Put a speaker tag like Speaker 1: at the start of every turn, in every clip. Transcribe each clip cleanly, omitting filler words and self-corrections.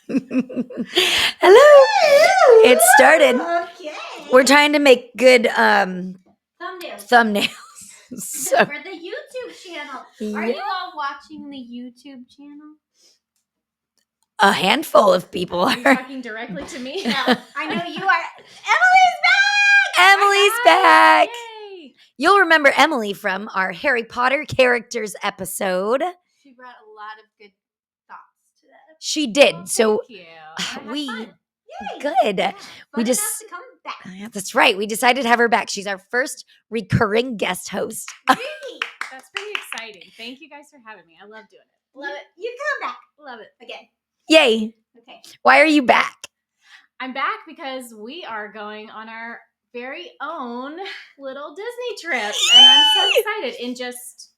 Speaker 1: Hello. It started.
Speaker 2: Okay.
Speaker 1: We're trying to make good thumbnails. So,
Speaker 2: For the YouTube channel. Are
Speaker 1: yeah,
Speaker 2: you all watching the YouTube channel?
Speaker 1: a handful of people
Speaker 3: Are you
Speaker 1: are.
Speaker 3: talking directly to me?
Speaker 2: No, I know you are. Emily's back!
Speaker 1: Emily's back.
Speaker 3: Yay!
Speaker 1: You'll remember Emily from our Harry Potter characters episode.
Speaker 2: She brought a lot of good thoughts to that.
Speaker 1: She did.
Speaker 3: Well,
Speaker 1: So
Speaker 3: thank you. And I had
Speaker 1: we
Speaker 3: fun.
Speaker 2: Yay!
Speaker 1: good.
Speaker 2: Yeah,
Speaker 1: We
Speaker 2: fun
Speaker 1: just
Speaker 2: enough to come back.
Speaker 1: Yeah, that's right. We decided to have her back. She's our first recurring guest host.
Speaker 2: Really?
Speaker 3: That's pretty exciting. Thank you guys for having me. I love doing it.
Speaker 2: Love it. You come back.
Speaker 3: Love it.
Speaker 2: Again.
Speaker 1: Yay.
Speaker 2: Okay.
Speaker 1: Why are you back?
Speaker 3: I'm back because we are going on our very own little Disney trip. And I'm so excited. In just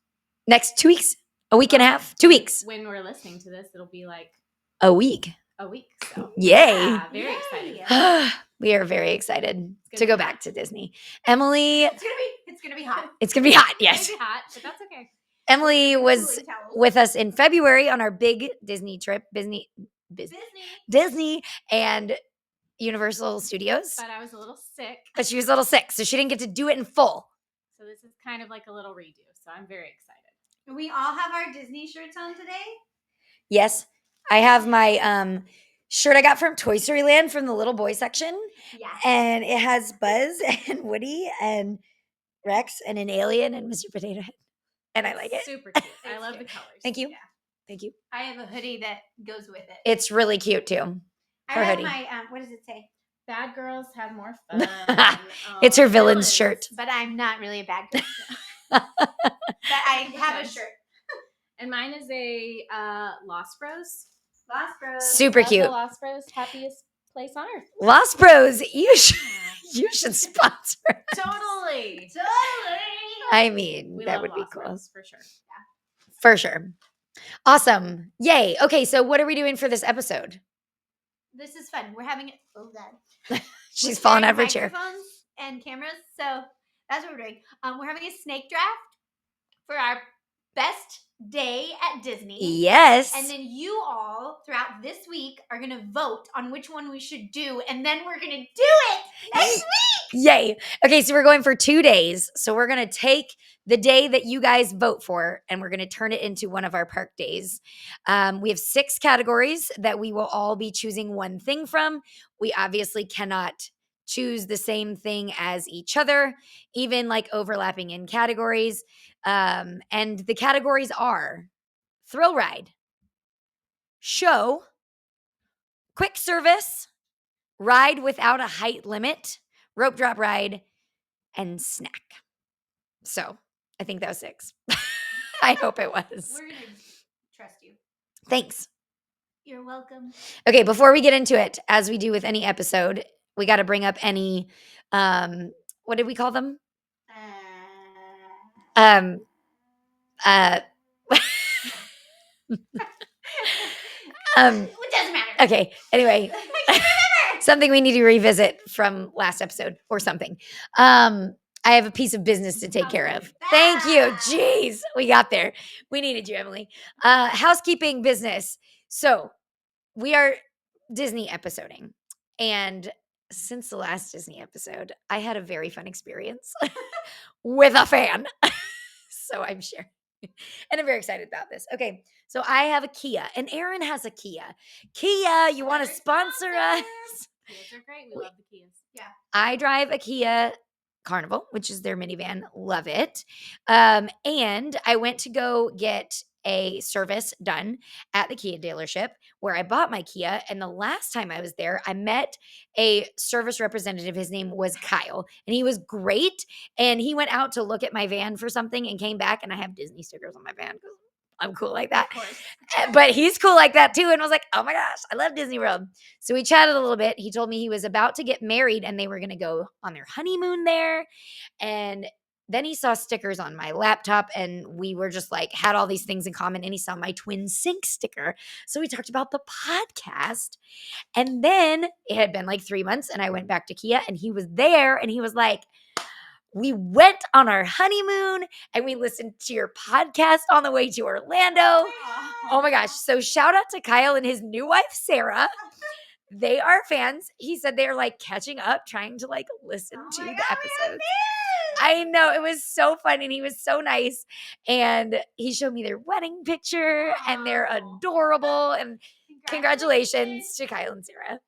Speaker 1: Next 2 weeks? A week and a half? 2 weeks?
Speaker 3: when we're listening to this, it'll be like
Speaker 1: A week.
Speaker 3: a week. So
Speaker 1: Yay.
Speaker 3: yeah, very
Speaker 2: Yay.
Speaker 3: excited.
Speaker 1: We are very excited
Speaker 3: It's
Speaker 1: to
Speaker 3: gonna
Speaker 1: go
Speaker 3: be
Speaker 1: back to Disney. Emily,
Speaker 2: It's gonna be hot.
Speaker 1: it's going to be hot.
Speaker 3: It's
Speaker 1: Yes.
Speaker 3: gonna be hot, but that's okay.
Speaker 1: Emily was
Speaker 2: Cooling towels.
Speaker 1: with us in February on our big Disney trip, Disney and Universal Studios.
Speaker 3: But I was a little sick.
Speaker 1: But she was a little sick, so she didn't get to do it in full.
Speaker 3: So this is kind of like a little redo. So I'm very excited.
Speaker 2: We all have our Disney shirts on today.
Speaker 1: Yes. I have my shirt I got from Toy Story Land from the little boy section.
Speaker 2: Yeah.
Speaker 1: And it has Buzz and Woody and Rex and an alien and Mr. Potato Head. And I like it.
Speaker 3: Super cute. I
Speaker 2: It's
Speaker 3: love
Speaker 2: cute.
Speaker 3: the colors.
Speaker 1: Thank you.
Speaker 2: Yeah.
Speaker 1: Thank you.
Speaker 2: I have a hoodie that goes with it.
Speaker 1: It's really cute too.
Speaker 2: I
Speaker 1: her
Speaker 2: have
Speaker 1: hoodie.
Speaker 2: my what does it say?
Speaker 3: Bad girls have more fun.
Speaker 1: It's her
Speaker 3: Oh,
Speaker 1: villain's shirt.
Speaker 2: But I'm not really a bad girl. But I have a shirt.
Speaker 3: And mine is a Lost Bros.
Speaker 2: Lost Bros.
Speaker 1: Super
Speaker 3: Love the
Speaker 1: cute.
Speaker 3: Lost Bros. Happiest place on earth.
Speaker 1: Lost Bros, you should sponsor us.
Speaker 3: Totally.
Speaker 2: Totally.
Speaker 1: I mean,
Speaker 3: We
Speaker 1: that
Speaker 3: love
Speaker 1: would be
Speaker 3: Lost
Speaker 1: cool.
Speaker 3: Bros for sure.
Speaker 1: For sure. Awesome. Yay. Okay, so what are we doing for this episode?
Speaker 2: This is fun. We're having it. Oh God.
Speaker 1: She's
Speaker 2: We're
Speaker 1: falling
Speaker 2: sharing
Speaker 1: out of her chair.
Speaker 2: microphones and cameras. So that's what we're doing. We're having a snake draft for our best day at Disney.
Speaker 1: Yes.
Speaker 2: And then you all throughout this week are going to vote on which one we should do. And then we're going to do it next week.
Speaker 1: Yay. Okay, so we're going for 2 days. So we're going to take the day that you guys vote for and we're going to turn it into one of our park days. We have 6 categories that we will all be choosing one thing from. We obviously cannot choose the same thing as each other, even like overlapping in categories. And the categories are thrill ride, show, quick service, ride without a height limit, rope drop ride, and snack. So I think that was 6. I hope it was.
Speaker 2: We're going to trust you.
Speaker 1: Thanks.
Speaker 2: You're welcome.
Speaker 1: Okay, before we get into it, as we do with any episode, we got to bring up any, what did we call them?
Speaker 2: It doesn't matter.
Speaker 1: Okay, anyway.
Speaker 2: I can't remember.
Speaker 1: Something we need to revisit from last episode or something. I have a piece of business to take care of. Thank you. Jeez, we got there. We needed you, Emily. Housekeeping business. So we are Disney episoding. And since the last Disney episode, I had a very fun experience with a fan. So I'm sharing. And I'm very excited about this. Okay, so I have a Kia, and Aaron has a Kia. Kia, you want to sponsor us?
Speaker 3: Kias are great. We love the Kias.
Speaker 2: Yeah.
Speaker 1: I drive a Kia Carnival, which is their minivan. Love it. And I went to go get a service done at the Kia dealership where I bought my Kia. And the last time I was there, I met a service representative. His name was Kyle, and he was great. And he went out to look at my van for something and came back, and I have Disney stickers on my van because I'm cool like that.
Speaker 2: Of course.
Speaker 1: But he's cool like that too. And I was like, oh my gosh, I love Disney World. So we chatted a little bit. He told me he was about to get married and they were going to go on their honeymoon there. And then he saw stickers on my laptop and we were just like, had all these things in common. And he saw my TwiNSYNC sticker. So we talked about the podcast. And then it had been like 3 months and I went back to Kia and he was there and he was like, We went on our honeymoon and we listened to your podcast on the way to Orlando. Oh my gosh. So shout out to Kyle and his new wife, Sarah. They are fans. He said they're like catching up, trying to like listen to the episodes. I know. It was so fun and he was so nice. And he showed me their wedding picture and they're adorable. And congratulations to Kyle and Sarah.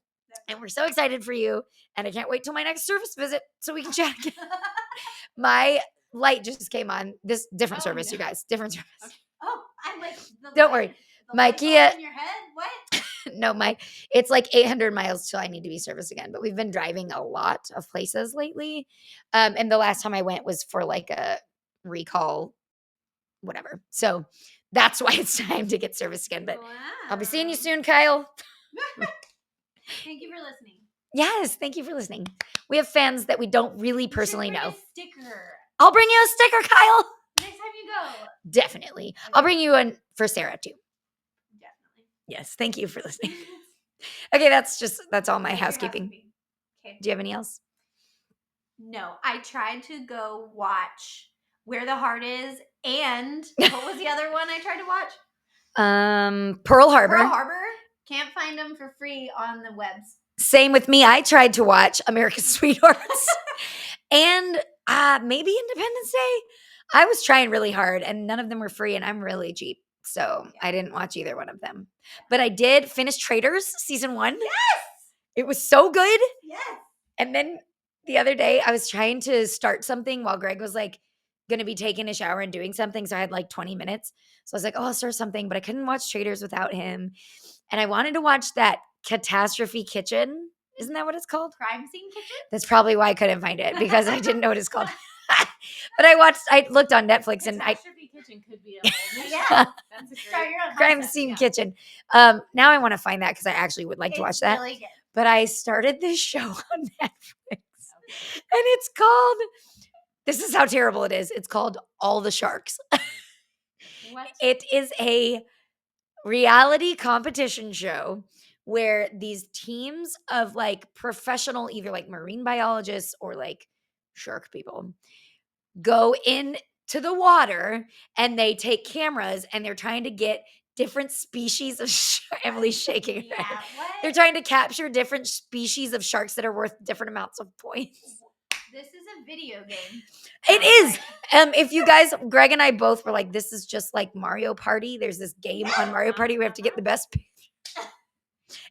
Speaker 1: And we're so excited for you. And I can't wait till my next service visit so we can chat again. My light just came on. This different service,
Speaker 2: no.
Speaker 1: you guys. Different service.
Speaker 2: Okay. Oh, I'm like,
Speaker 1: Don't worry. My
Speaker 2: light bulb
Speaker 1: Kia-
Speaker 2: in your head? What?
Speaker 1: No, it's like 800 miles till I need to be serviced again. But we've been driving a lot of places lately. And the last time I went was for like a recall, whatever. So that's why it's time to get serviced again. But I'll be seeing you soon, Kyle.
Speaker 2: Thank you for listening.
Speaker 1: Yes, thank you for listening. We have fans that we don't really
Speaker 2: You should
Speaker 1: personally
Speaker 2: bring
Speaker 1: know.
Speaker 2: a sticker
Speaker 1: I'll bring you a sticker, Kyle.
Speaker 2: next time you go.
Speaker 1: Definitely. I'll bring you one for Sarah too.
Speaker 2: Definitely.
Speaker 1: Yes, thank you for listening. Okay, that's all my
Speaker 2: That's your
Speaker 1: housekeeping.
Speaker 2: Okay.
Speaker 1: Do you have any else?
Speaker 2: No, I tried to go watch Where the Heart Is, and what was the other one I tried to watch?
Speaker 1: Pearl Harbor.
Speaker 2: Pearl Harbor. Can't find them for free on the webs.
Speaker 1: Same with me. I tried to watch America's Sweethearts and maybe Independence Day. I was trying really hard and none of them were free and I'm really cheap. So I didn't watch either one of them. But I did finish Traitors season 1.
Speaker 2: Yes.
Speaker 1: It was so good.
Speaker 2: Yes.
Speaker 1: And then the other day I was trying to start something while Greg was like going to be taking a shower and doing something. So I had like 20 minutes. So I was like, oh, I'll start something, but I couldn't watch Traitors without him. And I wanted to watch that Catastrophe Kitchen. Isn't that what it's called?
Speaker 2: Crime Scene Kitchen.
Speaker 1: That's probably why I couldn't find it because I didn't know what it's called. But I looked on Netflix and
Speaker 3: Catastrophe Kitchen could be a whole new
Speaker 2: Yeah.
Speaker 3: show. That's a
Speaker 2: Start
Speaker 3: great
Speaker 2: your own
Speaker 1: Crime
Speaker 2: concept.
Speaker 1: Scene
Speaker 3: yeah.
Speaker 1: Kitchen. Now I want to find that because I actually would like to watch
Speaker 2: It's
Speaker 1: that.
Speaker 2: really good.
Speaker 1: But I started this show on Netflix and it's called, this is how terrible it is. It's called All the Sharks.
Speaker 3: What?
Speaker 1: It is a reality competition show where these teams of like professional, either like marine biologists or like shark people, go into the water and they take cameras and they're trying to get different species of Emily's shaking her head.
Speaker 2: What?
Speaker 1: They're trying to capture different species of sharks that are worth different amounts of points.
Speaker 2: This is a video game.
Speaker 1: It is. If you guys, Greg and I both were like, this is just like Mario Party. There's this game on Mario Party. We have to get the best.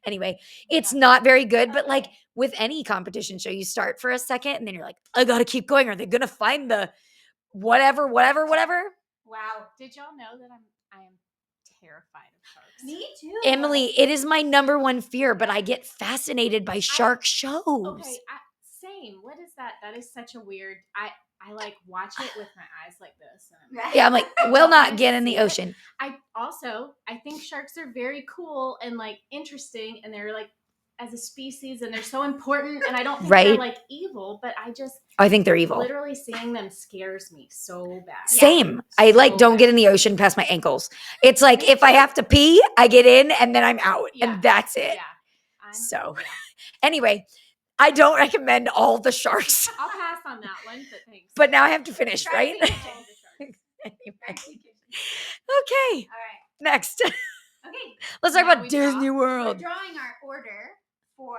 Speaker 1: Anyway, it's not very good, but like with any competition show, you start for a second and then you're like, I got to keep going. Are they going to find the whatever?
Speaker 2: Wow.
Speaker 3: Did y'all know that I am terrified of sharks?
Speaker 2: Me too.
Speaker 1: Emily, it is my number one fear, but I get fascinated by shark shows.
Speaker 3: Okay, same. What is that? That is such a weird. I like watch it with my eyes like this. And
Speaker 1: Yeah, I'm like, will not get in the ocean.
Speaker 3: I think sharks are very cool and like interesting, and they're like as a species, and they're so important. And I don't think they're like evil, but
Speaker 1: I think they're evil.
Speaker 3: Literally seeing them scares me so bad.
Speaker 1: Same. I like don't get in the ocean past my ankles. It's like if I have to pee, I get in and then I'm out, and that's it.
Speaker 3: Yeah.
Speaker 1: Anyway, I don't recommend All the Sharks.
Speaker 3: I'll pass on that one, but thanks.
Speaker 1: But now I have to finish, right?
Speaker 3: All the sharks.
Speaker 1: Anyway.
Speaker 2: All
Speaker 1: Okay.
Speaker 2: right.
Speaker 1: Next.
Speaker 2: Okay.
Speaker 1: Let's talk
Speaker 3: Now
Speaker 1: about
Speaker 3: we draw.
Speaker 1: Disney
Speaker 2: We're
Speaker 1: World.
Speaker 2: drawing our order for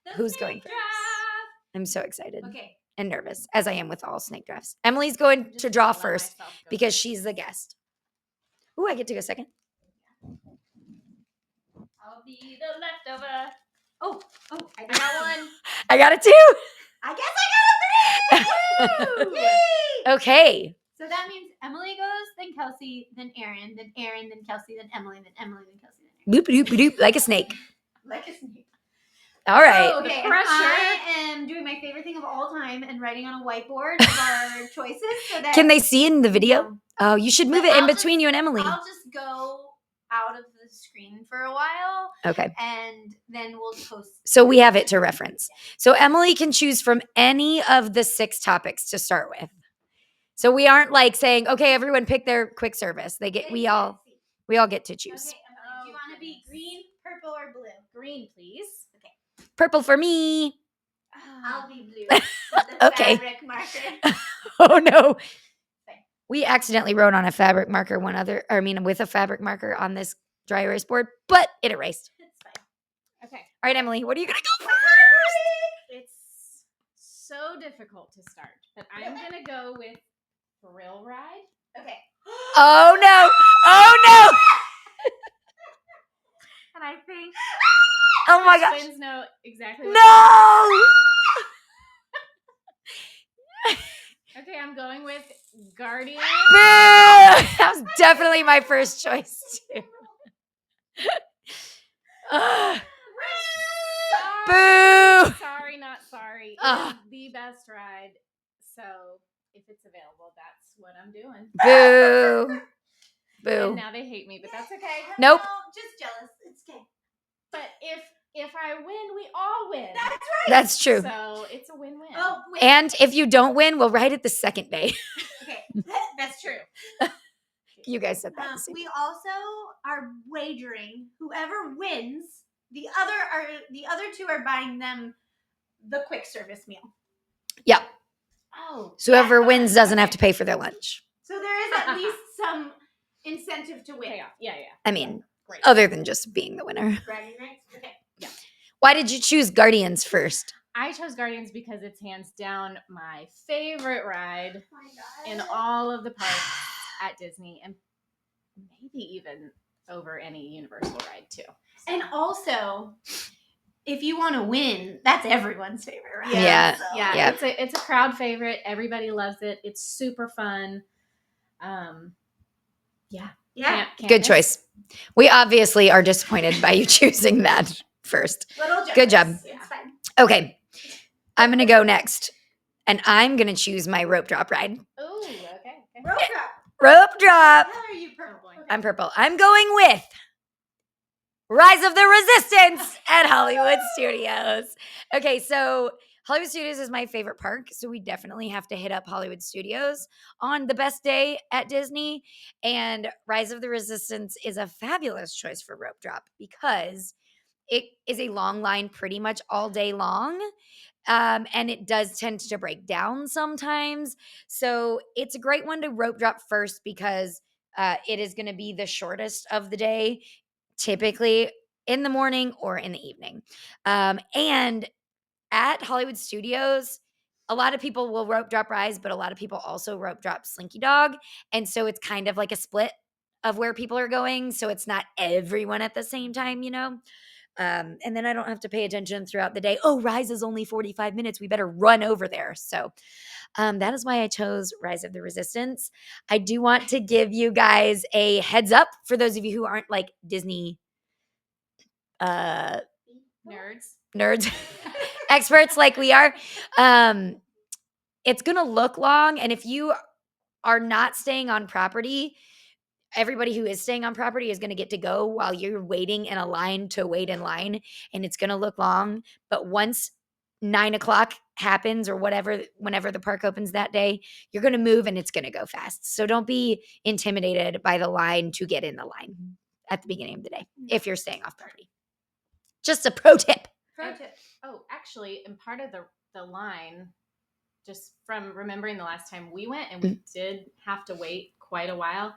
Speaker 2: the
Speaker 1: Who's
Speaker 2: snake
Speaker 1: going first?
Speaker 2: draft.
Speaker 1: I'm so excited
Speaker 2: Okay.
Speaker 1: and nervous, as I am with all snake drafts. Emily's going
Speaker 3: Just
Speaker 1: to draw
Speaker 3: gonna let
Speaker 1: first
Speaker 3: myself go
Speaker 1: because
Speaker 3: first.
Speaker 1: she's the guest. Ooh, I get to go second.
Speaker 3: I'll be the leftover.
Speaker 2: Oh, I
Speaker 3: I got one.
Speaker 1: I got it too.
Speaker 2: I guess I got a 3.
Speaker 3: Woo!
Speaker 2: Yay!
Speaker 1: Okay.
Speaker 2: So that means Emily goes, then Kelsey, then Aaron, then Kelsey, then Emily, then Emily, then Kelsey, then Aaron.
Speaker 1: Boop, doop, doop, like a snake.
Speaker 2: Like a snake.
Speaker 1: All right.
Speaker 2: Oh, okay,
Speaker 3: The
Speaker 2: and
Speaker 3: pressure.
Speaker 2: I am doing my favorite thing of all time and writing on a whiteboard of our choices. So that
Speaker 1: Can they see in the video?
Speaker 2: No.
Speaker 1: Oh, you should move
Speaker 2: But
Speaker 1: it in
Speaker 2: I'll
Speaker 1: between
Speaker 2: just-
Speaker 1: you and Emily.
Speaker 2: I'll just go out of the screen for a while
Speaker 1: Okay.
Speaker 2: and then we'll post.
Speaker 1: So we have it to reference. So Emily can choose from any of the 6 topics to start with. So we aren't like saying, okay, everyone pick their quick service. We all get to choose.
Speaker 2: Okay, Emily, do you want to be green, purple, or blue?
Speaker 3: Green, please.
Speaker 2: Okay.
Speaker 1: Purple for me.
Speaker 2: I'll be blue with the
Speaker 1: Okay.
Speaker 2: fabric marker.
Speaker 1: Oh no. We accidentally wrote on a fabric marker with a fabric marker on this dry erase board, but it erased.
Speaker 2: It's fine.
Speaker 3: Okay.
Speaker 1: All right, Emily, what are you going to go first?
Speaker 3: It's so difficult to start, but I'm going to go with Thrill Ride.
Speaker 2: Okay.
Speaker 1: Oh no. Oh no.
Speaker 3: And I think
Speaker 1: Oh my gosh.
Speaker 3: twins know exactly what
Speaker 1: No.
Speaker 3: Okay, I'm going with Guardian.
Speaker 1: Boo! That was definitely my first choice too. Ugh. Boo!
Speaker 3: Sorry, not sorry.
Speaker 1: Ugh.
Speaker 3: It's the best ride. So if it's available, that's what I'm doing.
Speaker 1: Boo. Boo.
Speaker 3: And now they hate me, but that's okay.
Speaker 1: Nope.
Speaker 2: No, just jealous. It's okay.
Speaker 3: But if I win, we all win.
Speaker 2: That's right.
Speaker 1: That's true.
Speaker 3: So it's a win-win.
Speaker 2: Oh, wait.
Speaker 1: And if you don't win, we'll write it the second day.
Speaker 2: Okay, that's true.
Speaker 1: You guys said that.
Speaker 2: We also are wagering whoever wins. The other two are buying them the quick service meal.
Speaker 1: Yeah.
Speaker 3: Oh.
Speaker 1: So whoever
Speaker 2: Yeah,
Speaker 1: wins doesn't have
Speaker 2: okay.
Speaker 1: to pay for their lunch.
Speaker 2: So there is at least some incentive to win.
Speaker 3: Payoff. Yeah.
Speaker 1: I mean,
Speaker 3: Great.
Speaker 1: other than just being the winner.
Speaker 2: Bragging rights? Okay.
Speaker 3: Yeah.
Speaker 1: Why did you choose Guardians first?
Speaker 3: I chose Guardians because it's hands down my favorite ride
Speaker 2: Oh my God.
Speaker 3: in all of the parks at Disney, and maybe even over any Universal ride too.
Speaker 2: And also, if you want to win, that's everyone's favorite, right?
Speaker 1: Yeah.
Speaker 2: So.
Speaker 3: Yeah,
Speaker 1: Yep.
Speaker 3: it's a crowd favorite. Everybody loves it. It's super fun. Yeah.
Speaker 2: Yeah.
Speaker 3: Can't
Speaker 1: Good
Speaker 3: miss.
Speaker 1: choice. We obviously are disappointed by you choosing that first.
Speaker 2: Little jealous.
Speaker 1: Good job.
Speaker 2: It's fine.
Speaker 1: Okay. I'm going to go next. And I'm going to choose my rope drop ride.
Speaker 3: Ooh, okay.
Speaker 2: Rope drop.
Speaker 1: Rope drop.
Speaker 2: How are you purple?
Speaker 1: I'm purple. I'm going with Rise of the Resistance at Hollywood Studios. Okay, so Hollywood Studios is my favorite park, so we definitely have to hit up Hollywood Studios on the best day at Disney. And Rise of the Resistance is a fabulous choice for rope drop because it is a long line pretty much all day long. And it does tend to break down sometimes. So it's a great one to rope drop first because it is going to be the shortest of the day, typically in the morning or in the evening. And at Hollywood Studios, a lot of people will rope drop Rise, but a lot of people also rope drop Slinky Dog. And so it's kind of like a split of where people are going. So it's not everyone at the same time, you know? And then I don't have to pay attention throughout the day. Oh, Rise is only 45 minutes. We better run over there. So that is why I chose Rise of the Resistance. I do want to give you guys a heads up for those of you who aren't like Disney nerds, experts like we are. It's going to look long. And if you are not staying on property, everybody who is staying on property is going to get to go while you're waiting in a line to wait in line. And it's going to look long. But once 9:00 happens or whenever the park opens that day, you're going to move and it's going to go fast. So don't be intimidated by the line to get in the line at the beginning of the day if you're staying off property. Just a pro tip.
Speaker 3: Oh, actually, and part of the line, just from remembering the last time we went and we did have to wait quite a while,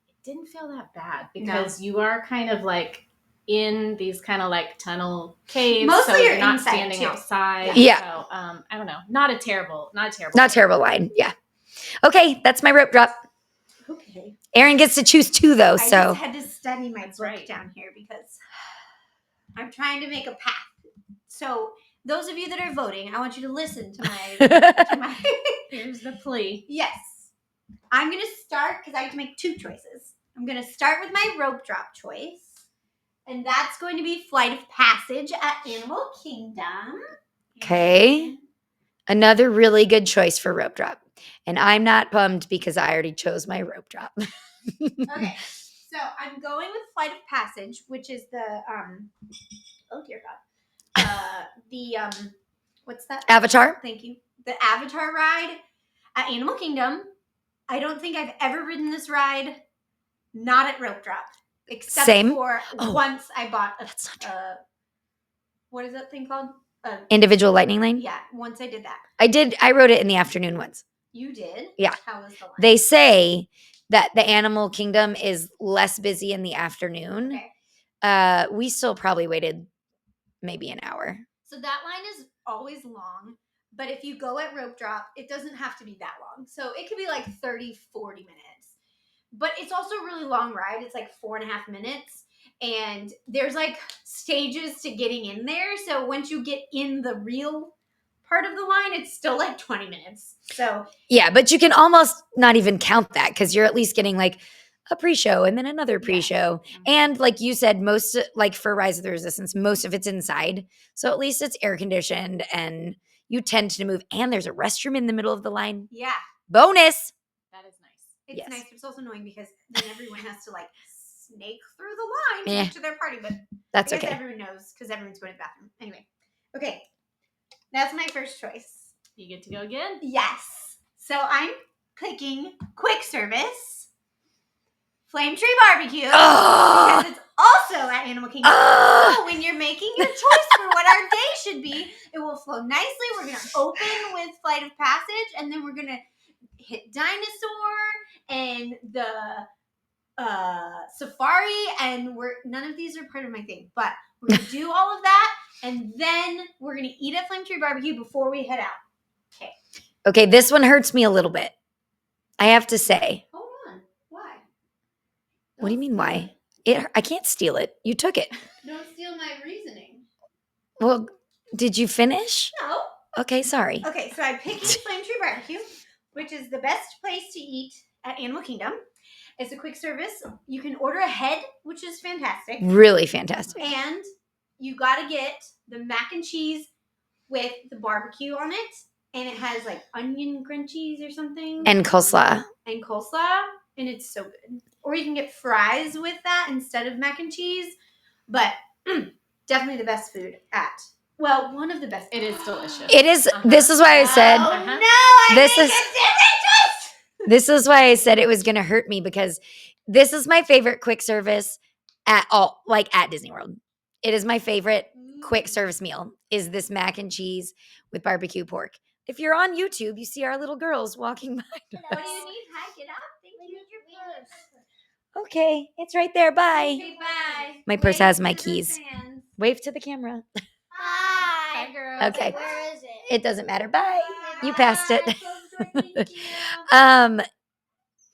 Speaker 3: it didn't feel that bad because you are kind of like in these kind of like tunnel caves.
Speaker 2: Mostly
Speaker 3: so
Speaker 2: you're
Speaker 3: not
Speaker 2: inside,
Speaker 3: standing
Speaker 2: too.
Speaker 3: outside.
Speaker 1: Yeah.
Speaker 3: So I don't know. Not a terrible
Speaker 1: Not terrible line. Yeah. Okay, that's my rope drop.
Speaker 2: Okay.
Speaker 1: Erin gets to choose 2 though,
Speaker 2: I
Speaker 1: so
Speaker 2: just had to study my
Speaker 3: That's
Speaker 2: book
Speaker 3: right.
Speaker 2: down here because I'm trying to make a path. So those of you that are voting, I want you to listen to my
Speaker 3: Here's the plea.
Speaker 2: Yes. I'm going to start because I have to make 2 choices. I'm going to start with my rope drop choice. And that's going to be Flight of Passage at Animal Kingdom.
Speaker 1: Okay. Another really good choice for rope drop. And I'm not bummed because I already chose my rope drop.
Speaker 2: Okay. So I'm going with Flight of Passage, which is the oh dear God. What's that?
Speaker 1: Avatar?
Speaker 2: Thank you. The Avatar ride at Animal Kingdom. I don't think I've ever ridden this ride not at rope drop. Except
Speaker 1: Same.
Speaker 2: for once I bought
Speaker 1: That's not true.
Speaker 2: what is that thing called?
Speaker 1: Individual lightning lane?
Speaker 2: Yeah, once I did that.
Speaker 1: I rode it in the afternoon once.
Speaker 2: You did?
Speaker 1: Yeah.
Speaker 2: How was the line?
Speaker 1: They say that the animal kingdom is less busy in the afternoon.
Speaker 2: Okay.
Speaker 1: We still probably waited maybe an hour.
Speaker 2: So that line is always long, but if you go at rope drop, it doesn't have to be that long. So it could be like 30, 40 minutes. But it's also a really long ride. It's like 4.5 minutes. And there's like stages to getting in there. So once you get in the real part of the line, it's still like 20 minutes. So
Speaker 1: yeah, but you can almost not even count that because you're at least getting like a pre-show and then another pre-show.
Speaker 3: Yeah.
Speaker 1: And like you said, most like for Rise of the Resistance, most of it's inside. So at least it's air conditioned and you tend to move. And there's a restroom in the middle of the line.
Speaker 2: yeah,
Speaker 1: Bonus.
Speaker 3: That is nice.
Speaker 2: it's
Speaker 1: Yes.
Speaker 2: nice, but it's also annoying because then everyone has to like snake through the line to
Speaker 1: Eh.
Speaker 2: get to their party. But
Speaker 1: That's
Speaker 2: I guess
Speaker 1: okay.
Speaker 2: everyone knows because everyone's going to the bathroom. Anyway, okay, that's my first choice.
Speaker 3: You get to go again?
Speaker 2: Yes. So I'm picking quick service, Flame Tree Barbecue,
Speaker 1: Oh!
Speaker 2: because it's also at Animal Kingdom.
Speaker 1: Oh!
Speaker 2: So when you're making your choice for what our day should be, it will flow nicely. We're going to open with Flight of Passage, and then we're going to hit Dinosaur and the Safari, and none of these are part of my thing, but we're going to do all of that, and then we're going to eat at Flame Tree Barbecue before we head out. Okay.
Speaker 1: Okay, this one hurts me a little bit. I have to say.
Speaker 2: Hold on. Why?
Speaker 1: What do you mean why? I can't steal it. You took it.
Speaker 2: Don't steal my reasoning.
Speaker 1: Well, did you finish?
Speaker 2: No.
Speaker 1: Okay, sorry.
Speaker 2: Okay, so I'm picking Flame Tree Barbecue, which is the best place to eat at Animal Kingdom. It's a quick service. You can order ahead, which is fantastic.
Speaker 1: Really fantastic.
Speaker 2: And you got to get the mac and cheese with the barbecue on it. And it has like onion crunchies or something.
Speaker 1: And coleslaw.
Speaker 2: And coleslaw. And it's so good. Or you can get fries with that instead of mac and cheese. But definitely the best food at. Well, one of the best.
Speaker 3: It is delicious.
Speaker 1: It is. This is why I said.
Speaker 2: Oh, no. I
Speaker 1: This
Speaker 2: make
Speaker 1: is-
Speaker 2: a different choice.
Speaker 1: This is why I said it was going to hurt me because this is my favorite quick service at all, like at Disney World. It is my favorite quick service meal is this mac and cheese with barbecue pork. If you're on YouTube, you see our little girls walking by
Speaker 2: What
Speaker 1: us.
Speaker 2: do you need? Hi, get up. Thank you.
Speaker 1: Okay, it's right there. Bye.
Speaker 2: Okay, bye.
Speaker 1: My purse
Speaker 2: Wave
Speaker 1: has my
Speaker 2: to the
Speaker 1: keys.
Speaker 2: fans.
Speaker 1: Wave to the camera.
Speaker 2: Hi.
Speaker 3: Hi, girls.
Speaker 1: Okay.
Speaker 2: Where is it?
Speaker 1: It doesn't matter. Bye. You
Speaker 2: Bye.
Speaker 1: passed it.
Speaker 2: Close the door. Thank you.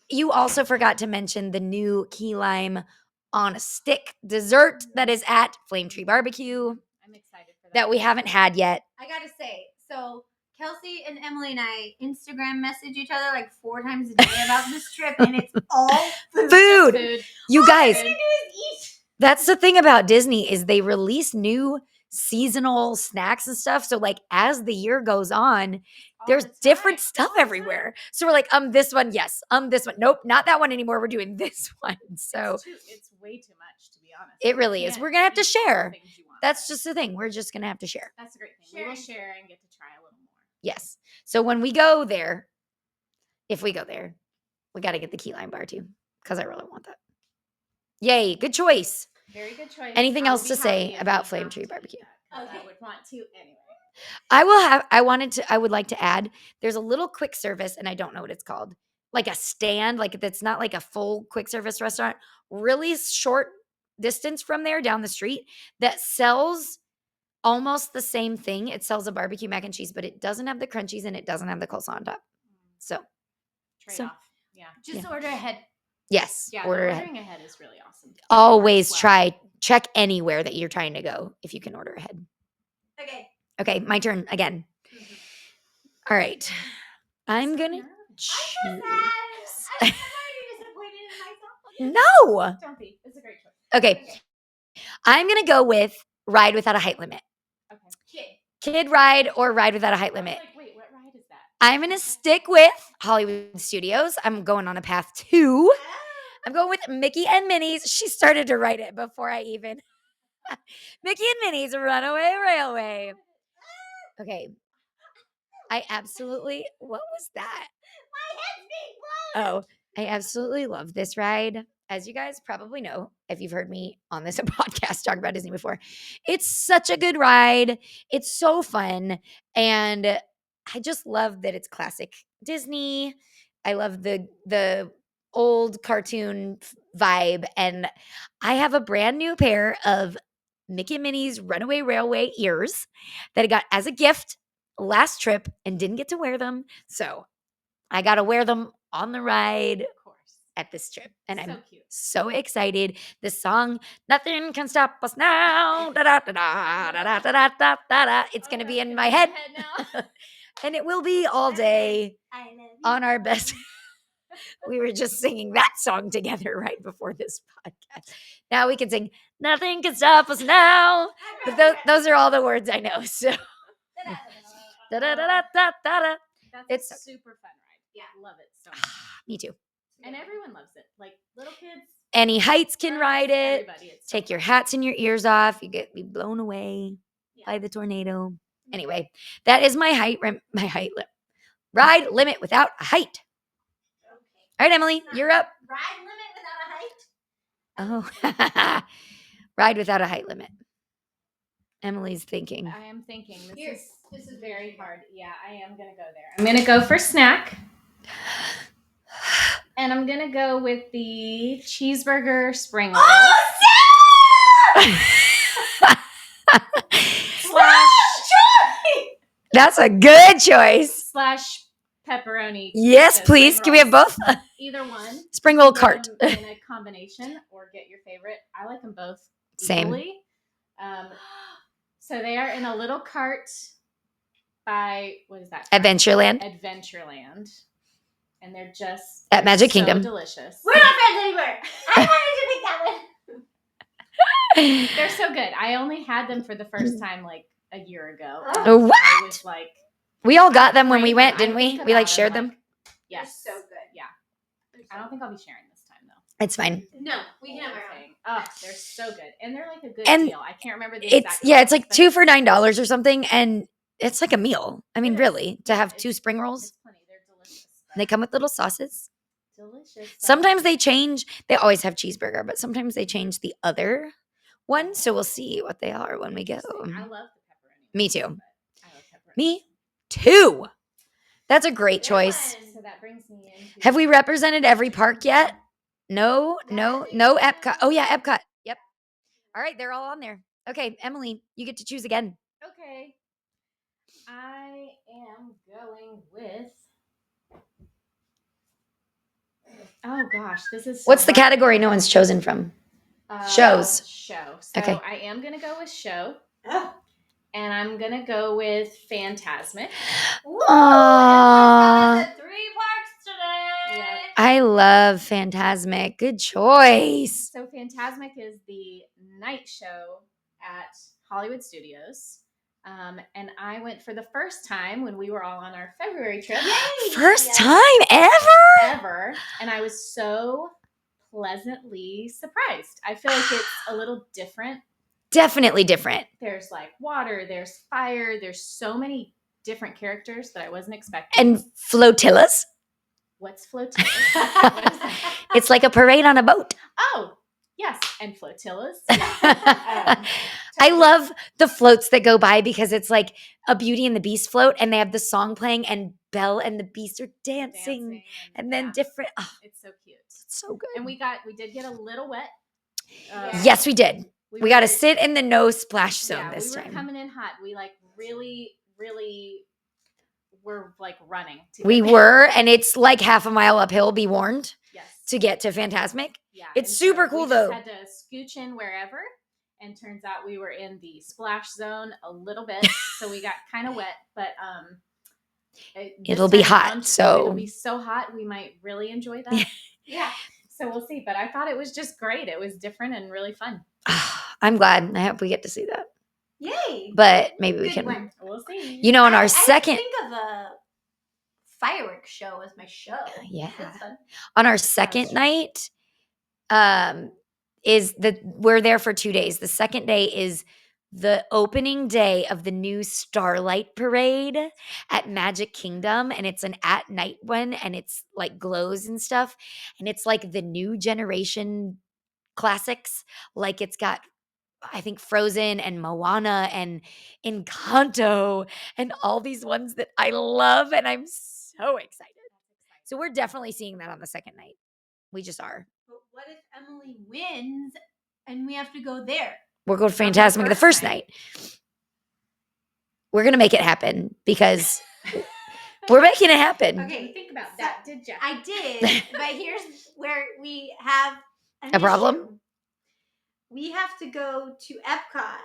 Speaker 1: You also forgot to mention the new key lime on a stick dessert that is at Flame Tree Barbecue
Speaker 3: I'm excited for
Speaker 1: that we haven't had yet.
Speaker 2: I gotta say, so Kelsey and Emily and I Instagram message each other like 4 times a day about this trip, and it's all food.
Speaker 1: Food.
Speaker 3: Food.
Speaker 1: You
Speaker 2: All
Speaker 1: guys,
Speaker 2: we're gonna do is eat.
Speaker 1: that's the thing about Disney is they release new seasonal snacks and stuff. So like as the year goes on,
Speaker 3: All
Speaker 1: there's
Speaker 3: the time.
Speaker 1: different stuff
Speaker 3: All the time.
Speaker 1: everywhere. So we're like, this one, yes. This one, nope, not that one anymore. We're doing this one. So
Speaker 3: It's way too much, to be honest.
Speaker 1: it
Speaker 3: You
Speaker 1: really is.
Speaker 3: can't
Speaker 1: We're gonna have to
Speaker 3: eat all the
Speaker 1: share.
Speaker 3: things you want.
Speaker 1: That's just the thing. We're just gonna have to share.
Speaker 3: That's a great thing. We will share and get to try a little more.
Speaker 1: Yes. So when we go there, if we go there, we got to get the key lime bar too, because I really want that. Yay! Good choice.
Speaker 3: Very good choice.
Speaker 1: Anything
Speaker 3: I will
Speaker 1: else
Speaker 3: be
Speaker 1: to say
Speaker 3: happy if
Speaker 1: about
Speaker 3: we
Speaker 1: Flame
Speaker 3: have
Speaker 1: Tree
Speaker 3: to
Speaker 1: Barbecue?
Speaker 3: eat that, 'cause
Speaker 2: Okay.
Speaker 3: I would want to anyway.
Speaker 1: I would like to add, there's a little quick service, and I don't know what it's called, like a stand, like that's not like a full quick service restaurant, really short distance from there down the street that sells almost the same thing. It sells a barbecue mac and cheese, but it doesn't have the crunchies and it doesn't have the coleslaw on top. So
Speaker 3: Trade
Speaker 1: So-
Speaker 3: off. Yeah.
Speaker 2: Just order ahead.
Speaker 1: yes,
Speaker 3: Yeah.
Speaker 1: order
Speaker 3: the
Speaker 1: ahead.
Speaker 3: ordering ahead is really awesome.
Speaker 1: Always
Speaker 3: Well.
Speaker 1: check anywhere that you're trying to go if you can order ahead.
Speaker 2: Okay.
Speaker 1: Okay, my turn again. All right. I'm going to
Speaker 2: I'm
Speaker 1: choose.
Speaker 2: so sad. I'm already disappointed in myself.
Speaker 1: No.
Speaker 3: Don't be. It's a great choice.
Speaker 1: Okay. I'm going to go with Ride Without a Height Limit.
Speaker 3: Okay.
Speaker 1: Kid ride or Ride Without a Height
Speaker 3: I was
Speaker 1: Limit.
Speaker 3: like, wait, what ride is that?
Speaker 1: I'm going to stick with Hollywood Studios. I'm going on a path 2. I'm going with Mickey and Minnie's. She started to write it before I even. Mickey and Minnie's Runaway Railway. Okay. I absolutely. What was that?
Speaker 2: My head's being blown.
Speaker 1: Oh, I absolutely love this ride. as you guys probably know, if you've heard me on this podcast talk about Disney before, it's such a good ride. It's so fun. And I just love that it's classic Disney. I love the old cartoon vibe. And I have a brand new pair of Mickey and Minnie's Runaway Railway ears that I got as a gift last trip and didn't get to wear them. So I got to wear them on the ride
Speaker 3: Of course.
Speaker 1: at this trip. And
Speaker 3: So
Speaker 1: I'm
Speaker 3: cute.
Speaker 1: so excited. The song, Nothing Can Stop Us Now. Da, da, da, da, da, da, da, da, da, da. It's going to be in my head.
Speaker 3: now.
Speaker 1: And it will be all day
Speaker 2: I love you.
Speaker 1: on our best. We were just singing that song together right before this podcast. Now we can sing, Nothing Can Stop Us Now. But those are all the words I know. So, da, da, da, da, da, da, da.
Speaker 3: That's
Speaker 1: It's
Speaker 3: a super fun ride. Yeah, love it so much.
Speaker 1: Me too.
Speaker 3: And everyone loves it. Like little kids.
Speaker 1: Any heights can ride it.
Speaker 3: Everybody. It's so
Speaker 1: Take your
Speaker 3: fun.
Speaker 1: hats and your ears off. You get be blown away by the tornado. Anyway, that is my ride limit without a height.
Speaker 2: Okay.
Speaker 1: All right, Emily, you're up.
Speaker 2: Ride limit without a height?
Speaker 1: Oh, ride without a height limit. Emily's thinking.
Speaker 3: I am thinking
Speaker 2: This
Speaker 3: this
Speaker 2: is
Speaker 3: is very hard. Yeah, I am gonna go there. I'm gonna go for snack. And I'm gonna go with the cheeseburger spring roll. slash
Speaker 1: That's a good choice.
Speaker 3: slash pepperoni.
Speaker 1: Yes,
Speaker 3: So
Speaker 1: please.
Speaker 3: spring
Speaker 1: Can we have
Speaker 3: rolls.
Speaker 1: both?
Speaker 3: Either one.
Speaker 1: Spring roll
Speaker 3: Get
Speaker 1: cart.
Speaker 3: them in a combination or get your favorite. I like them both
Speaker 1: Same.
Speaker 3: equally. So they are in a little cart by, what is that?
Speaker 1: Adventureland
Speaker 3: Adventureland. And they're just
Speaker 1: at Magic
Speaker 3: so
Speaker 1: Kingdom.
Speaker 3: delicious.
Speaker 2: We're not friends anymore. I wanted to pick that one.
Speaker 3: They're so good. I only had them for the first time like a year ago.
Speaker 1: Oh, what?
Speaker 3: I was like,
Speaker 1: We all got them when we
Speaker 3: crave
Speaker 1: went,
Speaker 3: them.
Speaker 1: didn't
Speaker 3: I
Speaker 1: we?
Speaker 3: think
Speaker 1: We like
Speaker 3: about
Speaker 1: shared
Speaker 3: them,
Speaker 1: them.
Speaker 3: yes.
Speaker 2: They're so good.
Speaker 3: Yeah.
Speaker 2: They're so
Speaker 3: I don't think I'll be sharing this time though.
Speaker 1: It's fine.
Speaker 2: No, we can have our own.
Speaker 3: Oh, they're so good. And they're like a good
Speaker 1: And
Speaker 3: deal. I can't remember the
Speaker 1: It's
Speaker 3: exact
Speaker 1: yeah, it's like
Speaker 3: price,
Speaker 1: 2
Speaker 3: but
Speaker 1: for $9 or something, and it's like a meal. I mean,
Speaker 3: It is.
Speaker 1: really, to
Speaker 3: Yeah,
Speaker 1: have 2
Speaker 3: it's-
Speaker 1: spring rolls.
Speaker 3: It's plenty. They're delicious.
Speaker 1: They come with little sauces.
Speaker 3: Delicious.
Speaker 1: Sometimes they change. They always have cheeseburger, but sometimes they change the other one. So we'll see what they are when we go.
Speaker 3: Interesting. I love the pepperoni.
Speaker 1: Me too.
Speaker 3: but I love pepperoni.
Speaker 1: Me too. That's a great
Speaker 2: Good
Speaker 1: choice.
Speaker 2: one.
Speaker 3: So that brings me into.
Speaker 1: Have we represented every park yet? No, no Epcot. Oh yeah, Epcot. Yep. All right, they're all on there. Okay, Emily, you get to choose again.
Speaker 3: Okay. I am going with. Oh gosh, this is. So
Speaker 1: What's the
Speaker 3: hard.
Speaker 1: category no one's chosen from? Shows.
Speaker 3: Show. So
Speaker 1: Okay.
Speaker 3: I am gonna go with show,
Speaker 2: Oh.
Speaker 3: and I'm gonna go with Phantasmic.
Speaker 2: Ooh,
Speaker 1: Aw.
Speaker 2: Emma's got us at 3 parks today.
Speaker 3: Yeah.
Speaker 1: I love Phantasmic. Good choice.
Speaker 3: So Phantasmic is the night show at Hollywood Studios. And I went for the first time when we were all on our February trip.
Speaker 2: Yay!
Speaker 1: First
Speaker 2: Yeah.
Speaker 1: time ever?
Speaker 3: Ever. And I was so pleasantly surprised. I feel like it's a little different.
Speaker 1: Definitely different.
Speaker 3: There's like water, there's fire, there's so many different characters that I wasn't expecting.
Speaker 1: And flotillas.
Speaker 3: What's flotilla? What is that?
Speaker 1: It's like a parade on a boat.
Speaker 3: Oh, yes. And flotillas.
Speaker 1: I love the floats that go by because it's like a Beauty and the Beast float, and they have the song playing, and Belle and the Beast are dancing, and then
Speaker 3: yeah,
Speaker 1: different. Oh,
Speaker 3: it's so cute.
Speaker 1: it's so good.
Speaker 3: And we did get a little wet.
Speaker 1: Yes, we did. We got to
Speaker 3: were-
Speaker 1: sit in the no splash zone
Speaker 3: yeah,
Speaker 1: this
Speaker 3: we were
Speaker 1: time.
Speaker 3: coming in hot. We like really were like running. To
Speaker 1: We
Speaker 3: get there.
Speaker 1: were, and it's like half a mile uphill, be warned,
Speaker 3: Yes.
Speaker 1: to get to Phantasmic.
Speaker 3: Yeah.
Speaker 1: It's
Speaker 3: and
Speaker 1: super
Speaker 3: we
Speaker 1: cool,
Speaker 3: just
Speaker 1: though.
Speaker 3: Had to scooch in wherever, and turns out we were in the splash zone a little bit, so we got kind of wet. But this
Speaker 1: It'll be
Speaker 3: time
Speaker 1: hot,
Speaker 3: around,
Speaker 1: so-
Speaker 3: it'll be so hot we might really enjoy that.
Speaker 2: Yeah.
Speaker 3: So we'll see. But I thought it was just great. It was different and really fun.
Speaker 1: I'm glad. I hope we get to see that.
Speaker 2: Yay.
Speaker 1: But maybe we
Speaker 2: Good
Speaker 1: can.
Speaker 2: one.
Speaker 3: We'll see.
Speaker 1: You know, on
Speaker 2: I
Speaker 1: our
Speaker 2: didn't
Speaker 1: second,
Speaker 2: think of a fireworks show as my show.
Speaker 1: Yeah.
Speaker 2: That's fun.
Speaker 1: on our second
Speaker 3: true.
Speaker 1: night, we're there for 2 days. The second day is the opening day of the new Starlight Parade at Magic Kingdom, and it's an at night one, and it's like glows and stuff, and it's like the new generation classics. Like it's got, I think, Frozen and Moana and Encanto and all these ones that I love, and I'm so excited. So we're definitely seeing that on the second night. We just are.
Speaker 2: But what if Emily wins and we have to go there?
Speaker 1: We're going to Fantasmic the first night. We're going to make it happen because we're making it happen.
Speaker 2: Okay,
Speaker 3: Think about that, did you?
Speaker 2: I did, but here's where we have
Speaker 1: A problem?
Speaker 2: issue. We have to go to Epcot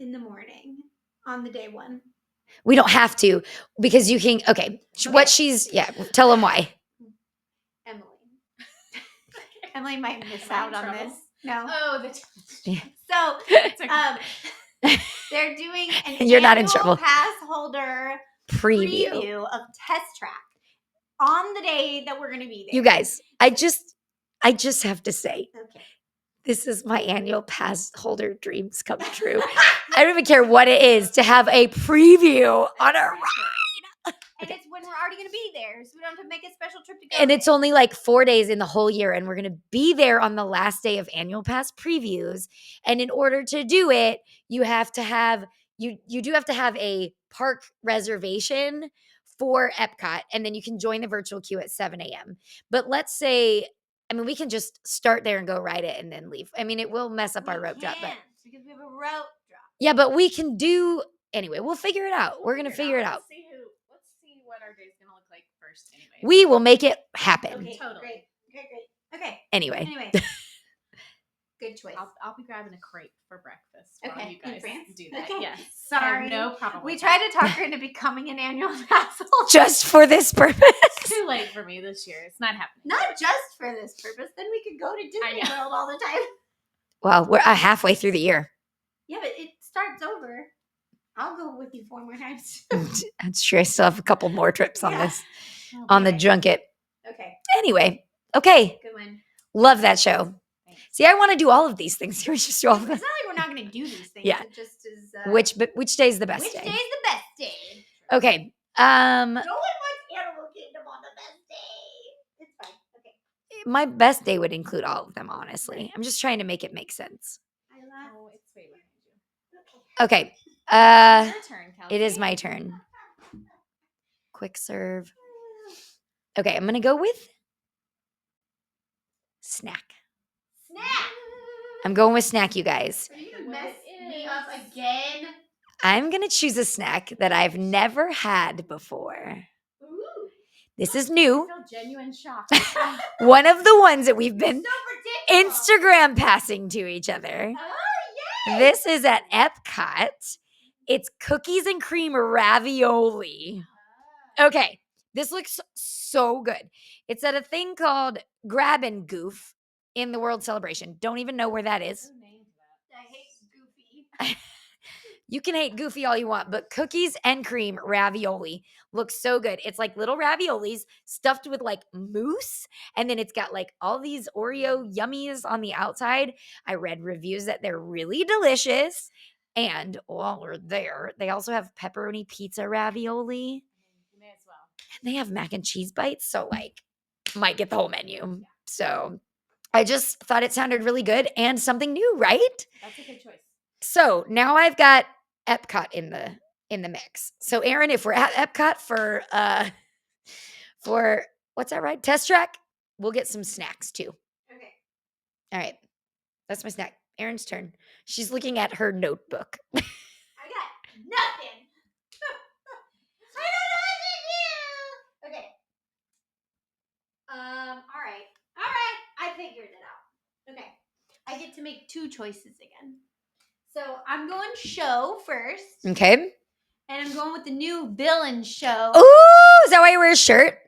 Speaker 2: in the morning on the day one.
Speaker 1: We don't have to because you can. Okay. What she's, tell them why.
Speaker 2: Emily might miss out on this. No.
Speaker 3: Oh,
Speaker 2: So,
Speaker 3: okay.
Speaker 2: they're doing an
Speaker 1: You're not in
Speaker 2: annual
Speaker 1: trouble.
Speaker 2: pass holder preview of Test Track on the day that we're going to be there.
Speaker 1: You guys, I just have to say,
Speaker 2: Okay.
Speaker 1: this is my annual pass holder dreams come true. I don't even care what it is to have a preview on a ride.
Speaker 2: And it's when we're already going to be there, so we don't have to make a special trip to go.
Speaker 1: And it's only like 4 days in the whole year, and we're going to be there on the last day of annual pass previews. And in order to do it, you have to have you do have to have a park reservation for Epcot, and then you can join the virtual queue at 7 a.m. But let's say, I mean, we can just start there and go ride it and then leave. I mean, it will mess up our rope drop, but
Speaker 2: because we have a rope drop.
Speaker 1: yeah, but we can do anyway. We'll figure it out. We're gonna figure it out.
Speaker 3: Let's see what our day's gonna look like first. Anyway,
Speaker 1: We will make it happen.
Speaker 2: Okay,
Speaker 3: Totally.
Speaker 2: great. Okay.
Speaker 1: Anyway.
Speaker 2: Good choice.
Speaker 3: I'll be grabbing a crepe for breakfast. While
Speaker 2: Okay,
Speaker 3: you
Speaker 2: in
Speaker 3: guys
Speaker 2: France?
Speaker 3: do that.
Speaker 2: Okay.
Speaker 3: Yes.
Speaker 2: Sorry.
Speaker 3: No problem.
Speaker 2: We
Speaker 3: with
Speaker 2: tried
Speaker 3: that.
Speaker 2: to talk her into becoming an annual pass holder.
Speaker 1: Just for this purpose.
Speaker 3: It's too late for me this year. It's not happening.
Speaker 2: Not just for this purpose. Then we could go to Disney
Speaker 3: I know.
Speaker 2: World all the time.
Speaker 1: Well, we're halfway through the year.
Speaker 2: Yeah, but it starts over. I'll go with you 4 more times.
Speaker 1: That's true. I still have a couple more trips on
Speaker 2: Yeah.
Speaker 1: this, on the
Speaker 2: Okay.
Speaker 1: junket.
Speaker 2: Okay,
Speaker 1: Anyway, okay.
Speaker 2: good one.
Speaker 1: Love that show.
Speaker 3: Thanks.
Speaker 1: See, I want to do all of these things. Can we just do all of
Speaker 2: It's
Speaker 1: them?
Speaker 2: not like we're not going to do these things.
Speaker 1: Yeah.
Speaker 2: It just is.
Speaker 1: Which day is the best
Speaker 2: which
Speaker 1: day?
Speaker 2: day is the best day?
Speaker 1: Okay.
Speaker 2: No one wants Animal Kingdom on the best day. It's fine. Okay.
Speaker 1: My best day would include all of them, honestly. I'm just trying to make it make sense.
Speaker 2: I laugh.
Speaker 3: Oh, it's way behind you.
Speaker 1: Okay.
Speaker 3: Your turn, Kelsey.
Speaker 1: It is my turn. Quick serve. Okay, I'm gonna go with snack.
Speaker 2: Snack.
Speaker 1: I'm going with snack, you guys.
Speaker 2: Are you gonna
Speaker 3: What
Speaker 2: mess
Speaker 3: it
Speaker 2: me
Speaker 3: is.
Speaker 2: up again?
Speaker 1: I'm gonna choose a snack that I've never had before.
Speaker 2: Ooh.
Speaker 1: This is
Speaker 3: I
Speaker 1: new.
Speaker 3: feel genuine shock.
Speaker 1: One of the ones that we've been
Speaker 2: So predictable.
Speaker 1: Instagram passing to each other.
Speaker 2: Oh, yay.
Speaker 1: This is at Epcot. It's cookies and cream ravioli. Okay, this looks so good. It's at a thing called Grab and Goof in the World Celebration. Don't even know where that is.
Speaker 3: Who named that?
Speaker 2: I hate Goofy.
Speaker 1: You can hate Goofy all you want, but cookies and cream ravioli looks so good. It's like little raviolis stuffed with like mousse, and then it's got like all these Oreo yummies on the outside. I read reviews that they're really delicious. And while we're there, they also have pepperoni pizza ravioli.
Speaker 3: You may as well.
Speaker 1: And they have mac and cheese bites. So, like, might get the whole menu. So, I just thought it sounded really good and something new, right?
Speaker 3: That's a good choice.
Speaker 1: So now I've got Epcot in the mix. So, Aaron, if we're at Epcot for what's that right? Test Track, we'll get some snacks too.
Speaker 2: Okay.
Speaker 1: All right, that's my snack. Aaron's turn. She's looking at her notebook.
Speaker 2: I got nothing. I don't know what to do. Okay. All right. I figured it out. Okay. I get to make 2 choices again. So I'm going show first,
Speaker 1: Okay.
Speaker 2: and I'm going with the new villain show.
Speaker 1: Ooh, is that why you wear a shirt?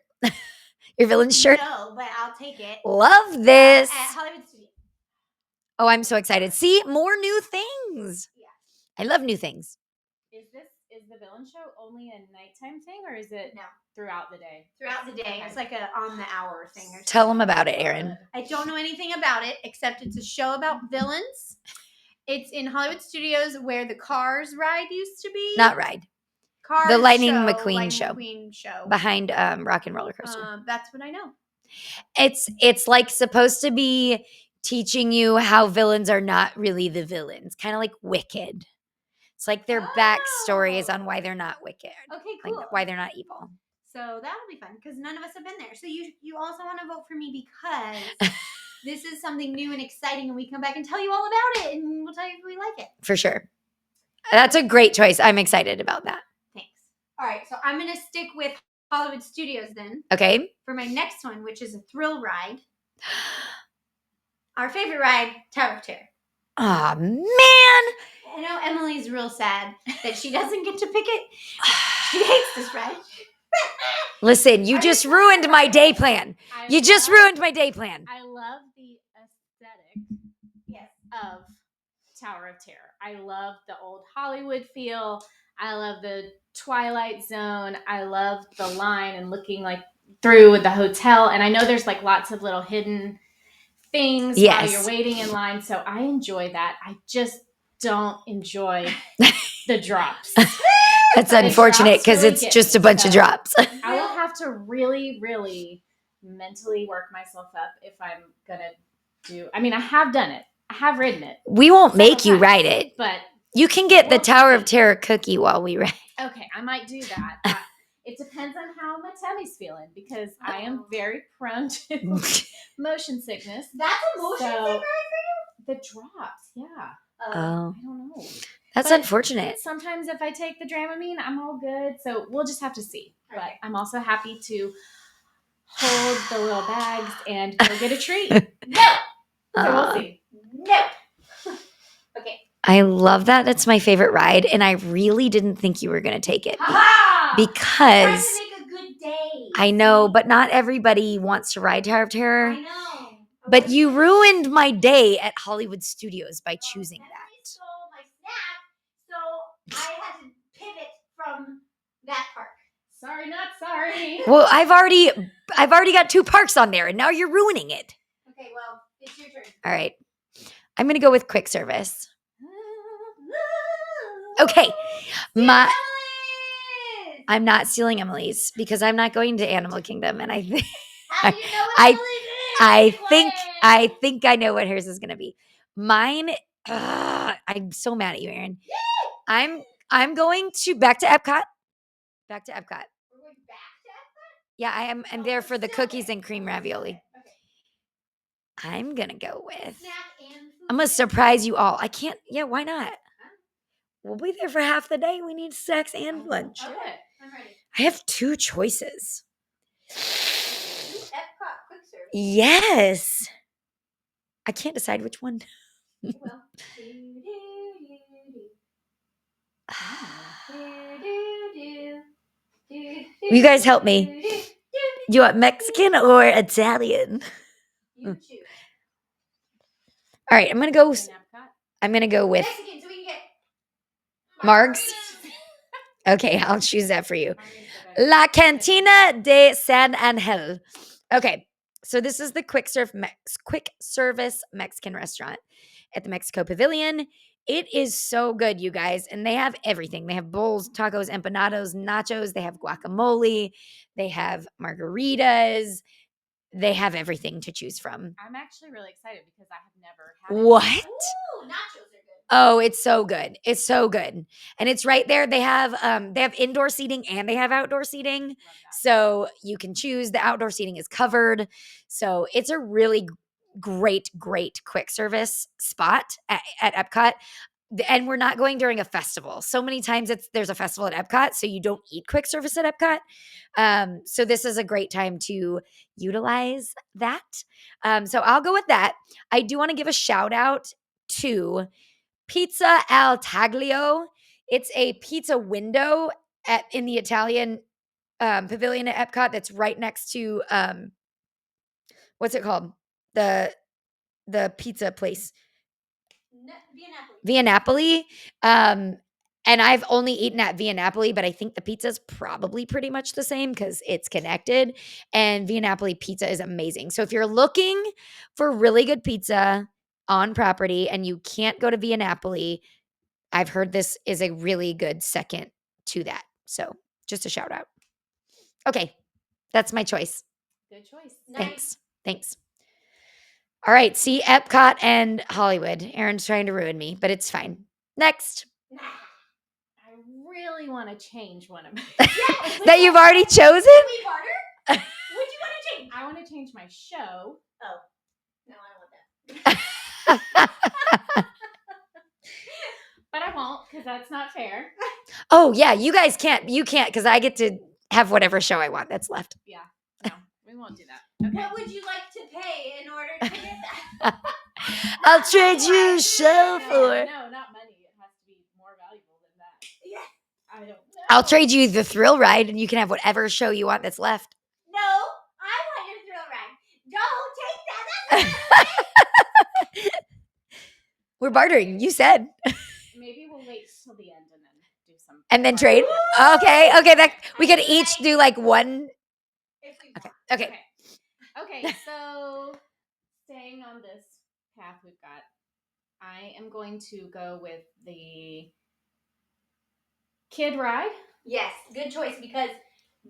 Speaker 1: Your villain shirt?
Speaker 2: No, but I'll take it.
Speaker 1: Love this.
Speaker 2: At Hollywood Studios.
Speaker 1: Oh, I'm so excited. See, more new things.
Speaker 2: Yeah.
Speaker 1: I love new things.
Speaker 3: Is the villain show only a nighttime thing, or is it
Speaker 2: No.
Speaker 3: throughout the day?
Speaker 2: Throughout the day. It's like a on the hour thing or something.
Speaker 1: Tell them about it, Aaron.
Speaker 2: I don't know anything about it except it's a show about villains, It's in Hollywood Studios where the Cars ride used to be.
Speaker 1: Not ride.
Speaker 2: Cars
Speaker 1: The Lightning
Speaker 2: show,
Speaker 1: McQueen
Speaker 2: Lightning
Speaker 1: show.
Speaker 2: McQueen show.
Speaker 1: Behind Rock and Roller Coaster.
Speaker 2: That's what I know.
Speaker 1: It's like supposed to be teaching you how villains are not really the villains. Kind of like Wicked. It's like their backstories on why they're not wicked.
Speaker 2: Okay, cool.
Speaker 1: Like why they're not evil.
Speaker 2: So that'll be fun because none of us have been there. So you also want to vote for me because this is something new and exciting, and we come back and tell you all about it, and we'll tell you if we like it.
Speaker 1: For sure. That's a great choice. I'm excited about that.
Speaker 2: Thanks. All right, so I'm going to stick with Hollywood Studios then.
Speaker 1: Okay.
Speaker 2: For my next one, which is a thrill ride. Our favorite ride, Tower of Terror.
Speaker 1: Aw, man.
Speaker 2: I know Emily's real sad that she doesn't get to pick it. She hates this ride.
Speaker 1: Listen, you just ruined my day plan. You just ruined my day plan.
Speaker 3: I love the aesthetic of Tower of Terror. I love the old Hollywood feel. I love the Twilight Zone. I love the line and looking like through the hotel. And I know there's like lots of little hidden things while you're waiting in line. So I enjoy that. I just don't enjoy the drops.
Speaker 1: That's unfortunate because it's just a bunch of drops.
Speaker 3: I will have to really, really mentally work myself up if I'm going to do. I mean, I have done it. I have ridden it.
Speaker 1: We won't make you ride it.
Speaker 3: But
Speaker 1: you can get the Tower of Terror cookie while we ride.
Speaker 3: Okay, I might do that. It depends on how my tummy's feeling because I am very prone to motion sickness.
Speaker 2: That's a motion sickness for you?
Speaker 3: The drops, yeah.
Speaker 1: Oh.
Speaker 3: I don't know.
Speaker 1: That's unfortunate.
Speaker 3: Sometimes if I take the Dramamine, I'm all good. So we'll just have to see. Okay. But I'm also happy to hold the little bags and go get a treat.
Speaker 2: No! So we'll see. No! Okay.
Speaker 1: I love that. That's my favorite ride. And I really didn't think you were going to take it. Because
Speaker 2: trying to make a good day.
Speaker 1: I know, but not everybody wants to ride Tower of Terror.
Speaker 2: I know.
Speaker 1: But you ruined my day at Hollywood Studios by choosing that.
Speaker 2: Stole my snack, so I had to pivot from that park.
Speaker 3: Sorry, not sorry.
Speaker 1: Well, I've already got 2 parks on there, and now you're ruining it.
Speaker 2: Okay, well, it's your turn.
Speaker 1: All right. I'm going to go with quick service. Okay. I'm not stealing Emily's because I'm not going to Animal Kingdom, and I think
Speaker 2: How do you know what Emily's is?
Speaker 1: I think I know what hers is going to be. Mine. I'm so mad at you, Erin. I'm going back to Epcot. Back to Epcot.
Speaker 2: We're going back to Epcot?
Speaker 1: Yeah, I am. I'm there for the cookies and cream ravioli. Okay. I'm gonna go with.
Speaker 2: Snack and food.
Speaker 1: I'm gonna surprise you all. I can't. Yeah, why not? We'll be there for half the day. We need snacks and lunch.
Speaker 2: Okay, I'm ready.
Speaker 1: I have 2 choices.
Speaker 2: Epcot quick service.
Speaker 1: Yes. I can't decide which one.
Speaker 2: Well.
Speaker 1: You guys help me. You want Mexican or Italian?
Speaker 2: You choose.
Speaker 1: All right, I'm gonna go with
Speaker 2: Mexican, so we can get
Speaker 1: Margs. Okay, I'll choose that for you. La Cantina de San Angel. Okay, so this is the quick service Mexican restaurant at the Mexico Pavilion. It is so good, you guys, and they have everything. They have bowls, tacos, empanados, nachos. They have guacamole. They have margaritas. They have everything to choose from.
Speaker 3: I'm actually really excited because I have never had it.
Speaker 1: What?
Speaker 2: Ooh, nachos are good.
Speaker 1: Oh, it's so good. It's so good. And it's right there. They have indoor seating and they have outdoor seating. So you can choose. The outdoor seating is covered. So it's a really great quick service spot at Epcot. And we're not going during a festival. So many times there's a festival at Epcot, so you don't eat quick service at Epcot. So this is a great time to utilize that. So I'll go with that. I do want to give a shout out to Pizza al Taglio. It's a pizza window in the Italian pavilion at Epcot that's right next to what's it called? The pizza place. Via Napoli. And I've only eaten at Via Napoli, but I think the pizza's probably pretty much the same because it's connected. And Via Napoli pizza is amazing. So if you're looking for really good pizza on property and you can't go to Via Napoli, I've heard this is a really good second to that. So just a shout out. Okay, that's my choice.
Speaker 3: Good choice.
Speaker 2: Nice.
Speaker 1: Thanks. All right, see, Epcot and Hollywood. Aaron's trying to ruin me, but it's fine. Next.
Speaker 3: I really want to change one of my.
Speaker 1: That you've already chosen?
Speaker 2: Can we barter? What do you want to change?
Speaker 3: I want to change my show.
Speaker 2: Oh. No, I don't want that.
Speaker 3: But I won't because that's not fair.
Speaker 1: Oh, yeah, you guys can't. You can't because I get to have whatever show I want that's left.
Speaker 3: Yeah. No, we won't do that. Okay.
Speaker 2: What would you like to pay in order to get that?
Speaker 1: I'll trade you a show for.
Speaker 3: No, not money. It has to be more valuable than that.
Speaker 2: Yeah.
Speaker 3: I don't know.
Speaker 1: I'll trade you the thrill ride and you can have whatever show you want that's left.
Speaker 2: No, I want your thrill ride. Don't take that. That's not
Speaker 1: We're bartering. You said.
Speaker 3: Maybe we'll wait till the end and then do some.
Speaker 1: And then trade? Okay. That we could each do like one.
Speaker 2: if we
Speaker 1: Okay.
Speaker 3: Okay, so staying on this path we've got, I am going to go with the kid ride.
Speaker 2: Yes, good choice because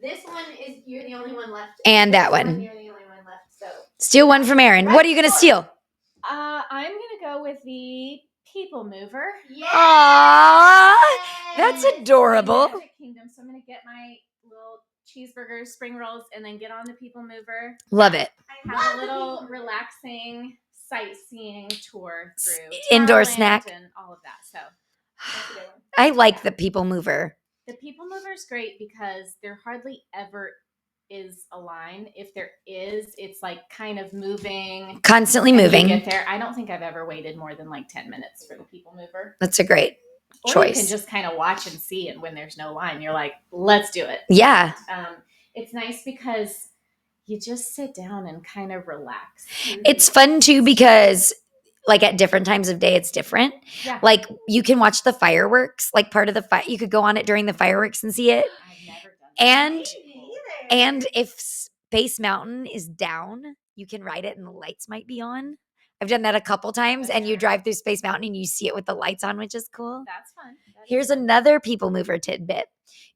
Speaker 2: this one is you're the only one left.
Speaker 1: And that
Speaker 2: This
Speaker 1: one.
Speaker 2: You're the only one left. So
Speaker 1: Steal one from Aaron. What are you going to steal?
Speaker 3: I'm going to go with the People Mover.
Speaker 2: yeah.
Speaker 1: Aww. That's adorable.
Speaker 3: Magic Kingdom. So I'm going to get my little cheeseburgers, spring rolls, and then get on the People Mover.
Speaker 1: Love it.
Speaker 3: Have a little relaxing sightseeing tour through
Speaker 1: Indoor
Speaker 3: Tomorrowland
Speaker 1: snack.
Speaker 3: and all of that. So
Speaker 2: That's a good one.
Speaker 1: I like the People Mover.
Speaker 3: the People Mover is great because there hardly ever is a line. If there is, it's like kind of moving.
Speaker 1: Constantly
Speaker 3: and you
Speaker 1: moving.
Speaker 3: get there. I don't think I've ever waited more than like 10 minutes for the People Mover.
Speaker 1: That's a great
Speaker 3: Or
Speaker 1: choice.
Speaker 3: you can just kind of watch and see it when there's no line. You're like, let's do it.
Speaker 1: Yeah.
Speaker 3: It's nice because you just sit down and kind of relax.
Speaker 1: It's fun too because like at different times of day, it's different.
Speaker 3: Yeah.
Speaker 1: Like you can watch the fireworks, like part of the you could go on it during the fireworks and see it.
Speaker 3: I've never done that.
Speaker 1: And if Space Mountain is down, you can ride it and the lights might be on. I've done that a couple times and you drive through Space Mountain and you see it with the lights on, which is cool.
Speaker 3: That's fun.
Speaker 1: Here's another People Mover tidbit.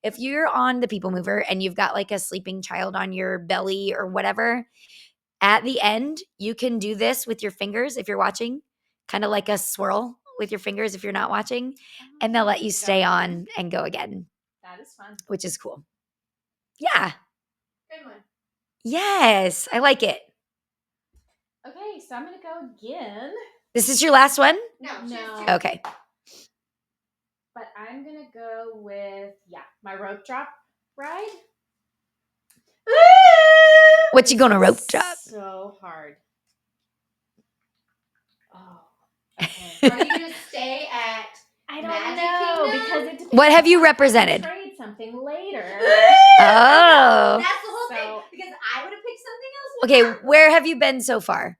Speaker 1: If you're on the People Mover and you've got like a sleeping child on your belly or whatever, at the end, you can do this with your fingers if you're watching, kind of like a swirl with your fingers if you're not watching, and they'll let you stay on and go again,
Speaker 3: That is fun.
Speaker 1: which is cool. Yeah.
Speaker 2: Good one.
Speaker 1: Yes. I like it.
Speaker 3: Okay, so I'm going to go again.
Speaker 1: This is your last one?
Speaker 2: No.
Speaker 3: No.
Speaker 1: Okay.
Speaker 3: But I'm going to go with, my rope drop ride.
Speaker 1: What you gonna rope drop?
Speaker 3: So hard. Oh.
Speaker 2: Are
Speaker 3: Okay.
Speaker 2: you gonna stay at?
Speaker 3: I don't
Speaker 2: Magic
Speaker 3: know
Speaker 2: Kingdom?
Speaker 3: because it depends.
Speaker 1: What have you
Speaker 3: I can
Speaker 1: represented?
Speaker 3: Trade something later.
Speaker 1: Oh.
Speaker 2: That's the whole
Speaker 3: So-
Speaker 2: thing. Because I would have picked something else.
Speaker 1: Okay, where have you been so far?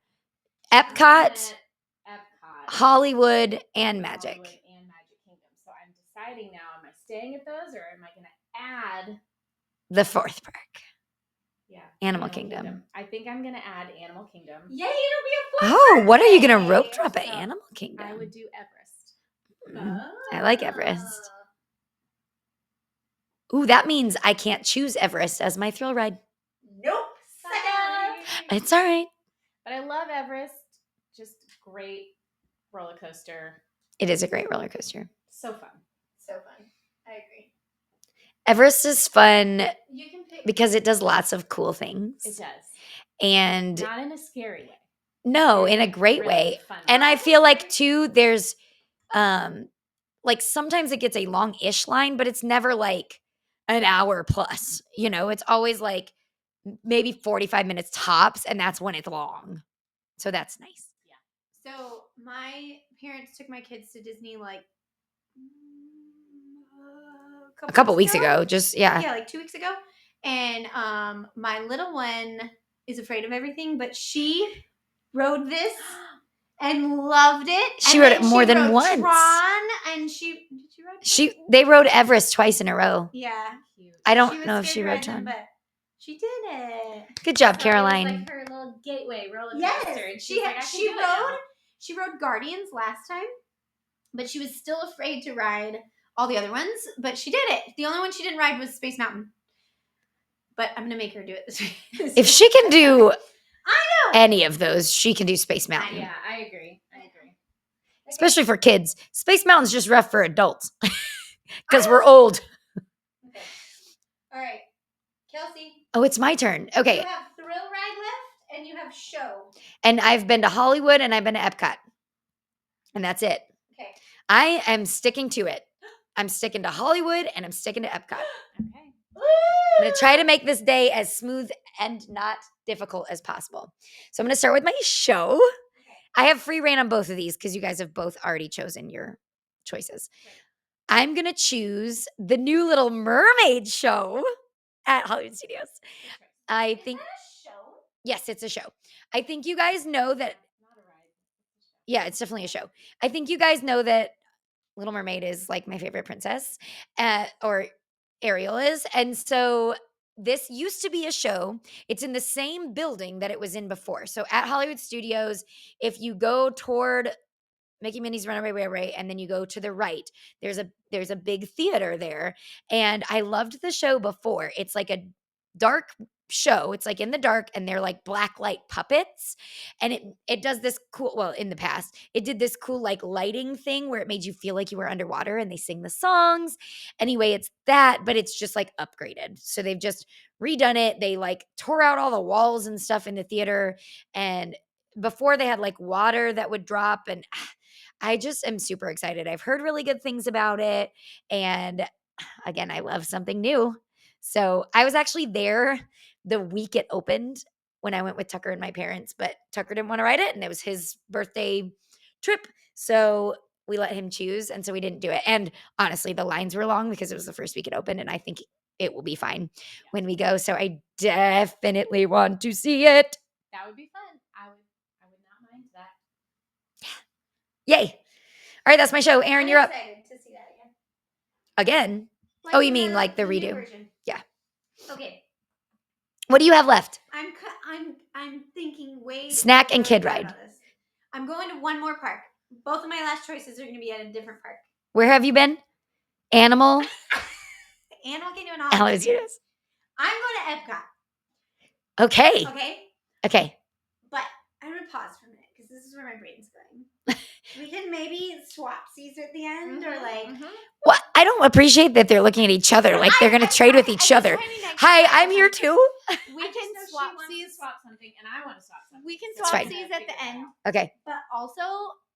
Speaker 1: Epcot,
Speaker 3: Epcot,
Speaker 1: Hollywood, and Magic.
Speaker 3: Hollywood and Magic Kingdom. So I'm deciding now: am I staying at those, or am I going to add?
Speaker 1: The fourth park.
Speaker 3: Yeah,
Speaker 1: Animal Kingdom.
Speaker 3: I think I'm going to add Animal Kingdom.
Speaker 2: Yay! It'll be a fun.
Speaker 1: Oh, what are you gonna
Speaker 2: birthday.
Speaker 1: rope drop at
Speaker 3: So,
Speaker 1: Animal Kingdom?
Speaker 3: I would do Everest.
Speaker 1: Mm, I like Everest. Ooh, that means I can't choose Everest as my thrill ride.
Speaker 2: Nope. Second.
Speaker 1: It's all right.
Speaker 3: But I love Everest. Just great roller coaster.
Speaker 1: It is a great roller coaster.
Speaker 3: So fun.
Speaker 2: So fun. I agree.
Speaker 1: Everest is fun
Speaker 2: You can pick.
Speaker 1: because it does lots of cool things.
Speaker 3: It does.
Speaker 1: And
Speaker 3: Not in a scary way.
Speaker 1: no, in a great
Speaker 3: Really
Speaker 1: way.
Speaker 3: fun
Speaker 1: And
Speaker 3: way.
Speaker 1: I feel like too, there's like sometimes it gets a long-ish line, but it's never like an hour plus. You know, it's always like maybe 45 minutes tops, and that's when it's long. So that's nice.
Speaker 2: So my parents took my kids to Disney like
Speaker 1: A couple weeks ago, just yeah.
Speaker 2: Yeah, like 2 weeks ago. And my little one is afraid of everything, but she rode this and loved it.
Speaker 1: She
Speaker 2: And
Speaker 1: rode
Speaker 2: then
Speaker 1: it more
Speaker 2: she
Speaker 1: than
Speaker 2: rode
Speaker 1: once.
Speaker 2: Tron, and did she ride Tron?
Speaker 1: They rode Everest twice in a row.
Speaker 2: Yeah.
Speaker 3: Cute.
Speaker 1: I
Speaker 2: She
Speaker 1: don't
Speaker 2: was
Speaker 1: know if
Speaker 2: scared
Speaker 1: she
Speaker 2: to
Speaker 1: rode
Speaker 2: ride them,
Speaker 1: Tron.
Speaker 2: but she did it.
Speaker 1: Good job,
Speaker 3: So it was
Speaker 1: Caroline.
Speaker 3: like her little gateway roller
Speaker 2: Yes,
Speaker 3: coaster. And
Speaker 2: she
Speaker 3: she's like, I can
Speaker 2: she
Speaker 3: do it now.
Speaker 2: rode. She rode Guardians last time, but she was still afraid to ride all the other ones, but she did it. The only one she didn't ride was Space Mountain. But I'm going to make her do it this week.
Speaker 1: If she can do
Speaker 2: I know.
Speaker 1: any of those, she can do Space Mountain.
Speaker 3: Yeah, I agree.
Speaker 1: Especially for kids. Space Mountain's just rough for adults because we're old.
Speaker 2: Okay. All right. Kelsey.
Speaker 1: Oh, it's my turn. Okay.
Speaker 2: You have Thrill Ride left and you have Show.
Speaker 1: And I've been to Hollywood and I've been to Epcot. And that's it.
Speaker 2: Okay.
Speaker 1: I am sticking to it. I'm sticking to Hollywood and I'm sticking to Epcot.
Speaker 3: Okay.
Speaker 1: I'm going to try to make this day as smooth and not difficult as possible. So I'm going to start with my show. I have free reign on both of these because you guys have both already chosen your choices. I'm going to choose the new Little Mermaid show at Hollywood Studios. I think.
Speaker 2: Is that a show?
Speaker 1: Yes, it's a show. I think you guys know that.
Speaker 3: Not a ride.
Speaker 1: Yeah, it's definitely a show. I think you guys know that Little Mermaid is like my favorite princess, or Ariel is. And so this used to be a show. It's in the same building that it was in before. So at Hollywood Studios, if you go toward Mickey Minnie's Runaway Railway and then you go to the right, there's a big theater there. And I loved the show before. It's like a dark show. It's like in the dark and they're like black light puppets. And it does this cool, well, in the past, it did this cool like lighting thing where it made you feel like you were underwater and they sing the songs. Anyway, it's that, but it's just like upgraded. So they've just redone it. They like tore out all the walls and stuff in the theater. And before they had like water that would drop, and I just am super excited. I've heard really good things about it. And again, I love something new. So I was actually there the week it opened when I went with Tucker and my parents, but Tucker didn't want to ride it and it was his birthday trip. So we let him choose. And so we didn't do it. And honestly, the lines were long because it was the first week it opened and I think it will be fine when we go. So I definitely want to see it.
Speaker 3: That would be fun. I would not mind that.
Speaker 1: Yay. All right, that's my show. Aaron, you're up.
Speaker 2: I'm excited to see that
Speaker 1: Again?
Speaker 2: Like
Speaker 1: Oh, you mean like the
Speaker 2: new
Speaker 1: redo?
Speaker 2: version.
Speaker 1: Yeah.
Speaker 2: Okay.
Speaker 1: What do you have left?
Speaker 2: I'm thinking way.
Speaker 1: Snack and kid
Speaker 2: about
Speaker 1: ride.
Speaker 2: this. I'm going to one more park. Both of my last choices are going to be at a different park.
Speaker 1: Where have you been? Animal
Speaker 2: Animal Kingdom and
Speaker 1: Hollywood
Speaker 2: Hollywood.
Speaker 1: Studios.
Speaker 2: I'm going to Epcot.
Speaker 1: Okay.
Speaker 2: Okay. But I'm going to pause for a minute because this is where my brain's going. We can maybe swap seats at the end or like.
Speaker 1: Well, I don't appreciate that they're looking at each other like they're going to trade with each other. Hi, I'm here too.
Speaker 2: We can swap seats.
Speaker 3: Swap something, and I want to swap something.
Speaker 2: We can
Speaker 1: That's
Speaker 2: swap
Speaker 1: fine.
Speaker 2: seats at the end.
Speaker 1: Okay.
Speaker 2: But also,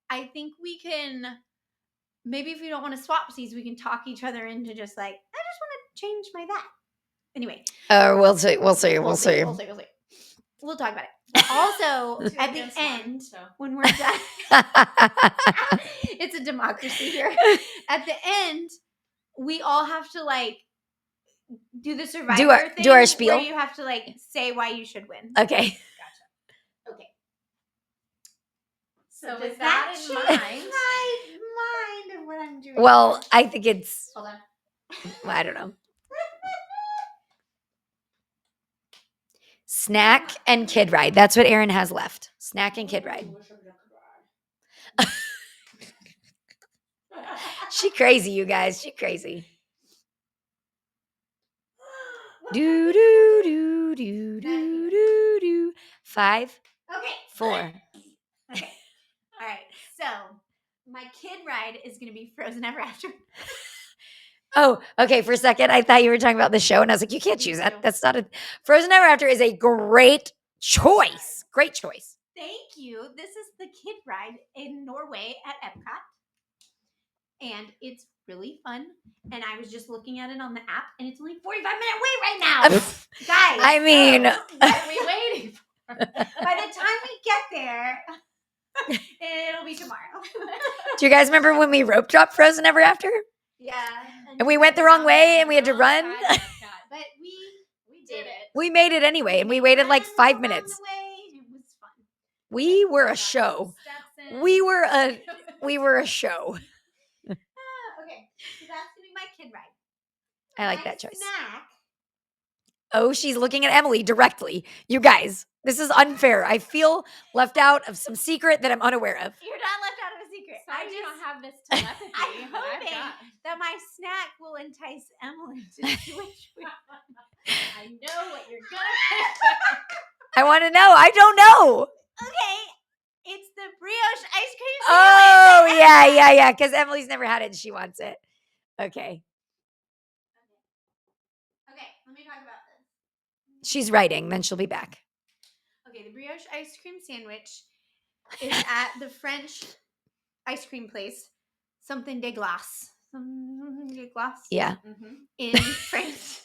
Speaker 2: I think we can. Maybe if we don't want to swap seats, we can talk each other into just like, I just want to change my that. Anyway.
Speaker 1: We'll see. We'll see.
Speaker 2: We'll talk about it. But also, at the end, when we're done, it's a democracy here. At the end, we all have to like do the survivor thing.
Speaker 1: Do our spiel.
Speaker 2: Where you have to like say why you should win.
Speaker 1: Okay.
Speaker 2: Gotcha. Okay.
Speaker 3: So
Speaker 2: does
Speaker 3: with that in
Speaker 2: change
Speaker 3: mind,
Speaker 2: my mind of what I'm doing?
Speaker 1: Well, I think it's.
Speaker 2: Hold on.
Speaker 1: Well, I don't know. Snack and kid ride. That's what Aaron has left. Snack and kid ride. She crazy, you guys. She crazy. Do do do do do do do. 5,
Speaker 2: Okay.
Speaker 1: 4.
Speaker 2: Okay. All right. So my kid ride is going to be Frozen Ever After.
Speaker 1: Oh, okay. For a second, I thought you were talking about the show, and I was like, you can't choose that. That's not a. Frozen Ever After is a great choice. Great choice.
Speaker 2: Thank you. This is the kid ride in Norway at Epcot. And it's really fun. And I was just looking at it on the app, and it's only 45-minute wait right now. Guys.
Speaker 1: I mean,
Speaker 2: what are we waiting for? By the time we get there, it'll be tomorrow.
Speaker 1: do you guys remember when we rope dropped Frozen Ever After?
Speaker 2: Yeah.
Speaker 1: And we went the wrong way and we had to run?
Speaker 2: But we did it.
Speaker 1: We made it anyway, and we waited like 5 minutes.
Speaker 2: It was fun.
Speaker 1: We were a show. We were a show.
Speaker 2: Okay, so that's gonna be my kid ride.
Speaker 1: I like
Speaker 2: My
Speaker 1: that choice.
Speaker 2: Snack
Speaker 1: Oh, she's looking at Emily directly. You guys, this is unfair. I feel left out of some secret that I'm unaware of.
Speaker 2: You're not left out of a secret.
Speaker 3: Sorry, you don't have this telepathy.
Speaker 2: I'm
Speaker 3: that I've
Speaker 2: hoping
Speaker 3: got.
Speaker 2: that my snack will entice Emily to switch with.
Speaker 3: I know what you're gonna
Speaker 1: I want to know. I don't know.
Speaker 2: Okay, it's the brioche ice cream
Speaker 1: Oh,
Speaker 2: sandwich.
Speaker 1: yeah. Because Emily's never had it and she wants it. Okay.
Speaker 2: Okay, let me talk about this.
Speaker 1: She's writing, then she'll be back.
Speaker 2: Okay, the brioche ice cream sandwich is at the French ice cream place, something de glace. Something de glace.
Speaker 1: Yeah.
Speaker 2: In France.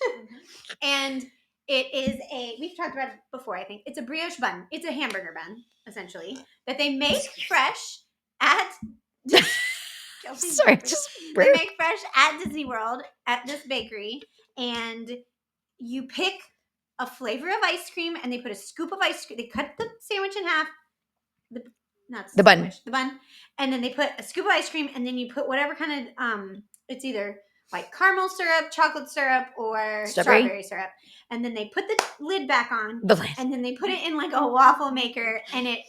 Speaker 2: And it is we've talked about it before, I think. It's a brioche bun. It's a hamburger bun, essentially, that they make fresh at
Speaker 1: Sorry, just
Speaker 2: they make fresh at Disney World at this bakery, and you pick a flavor of ice cream, and they put a scoop of ice cream. They cut the sandwich in half. The bun, and then they put a scoop of ice cream, and then you put whatever kind of it's either like caramel syrup, chocolate syrup, or strawberry syrup, and then they put the lid back on, and then they put it in like a waffle maker, and it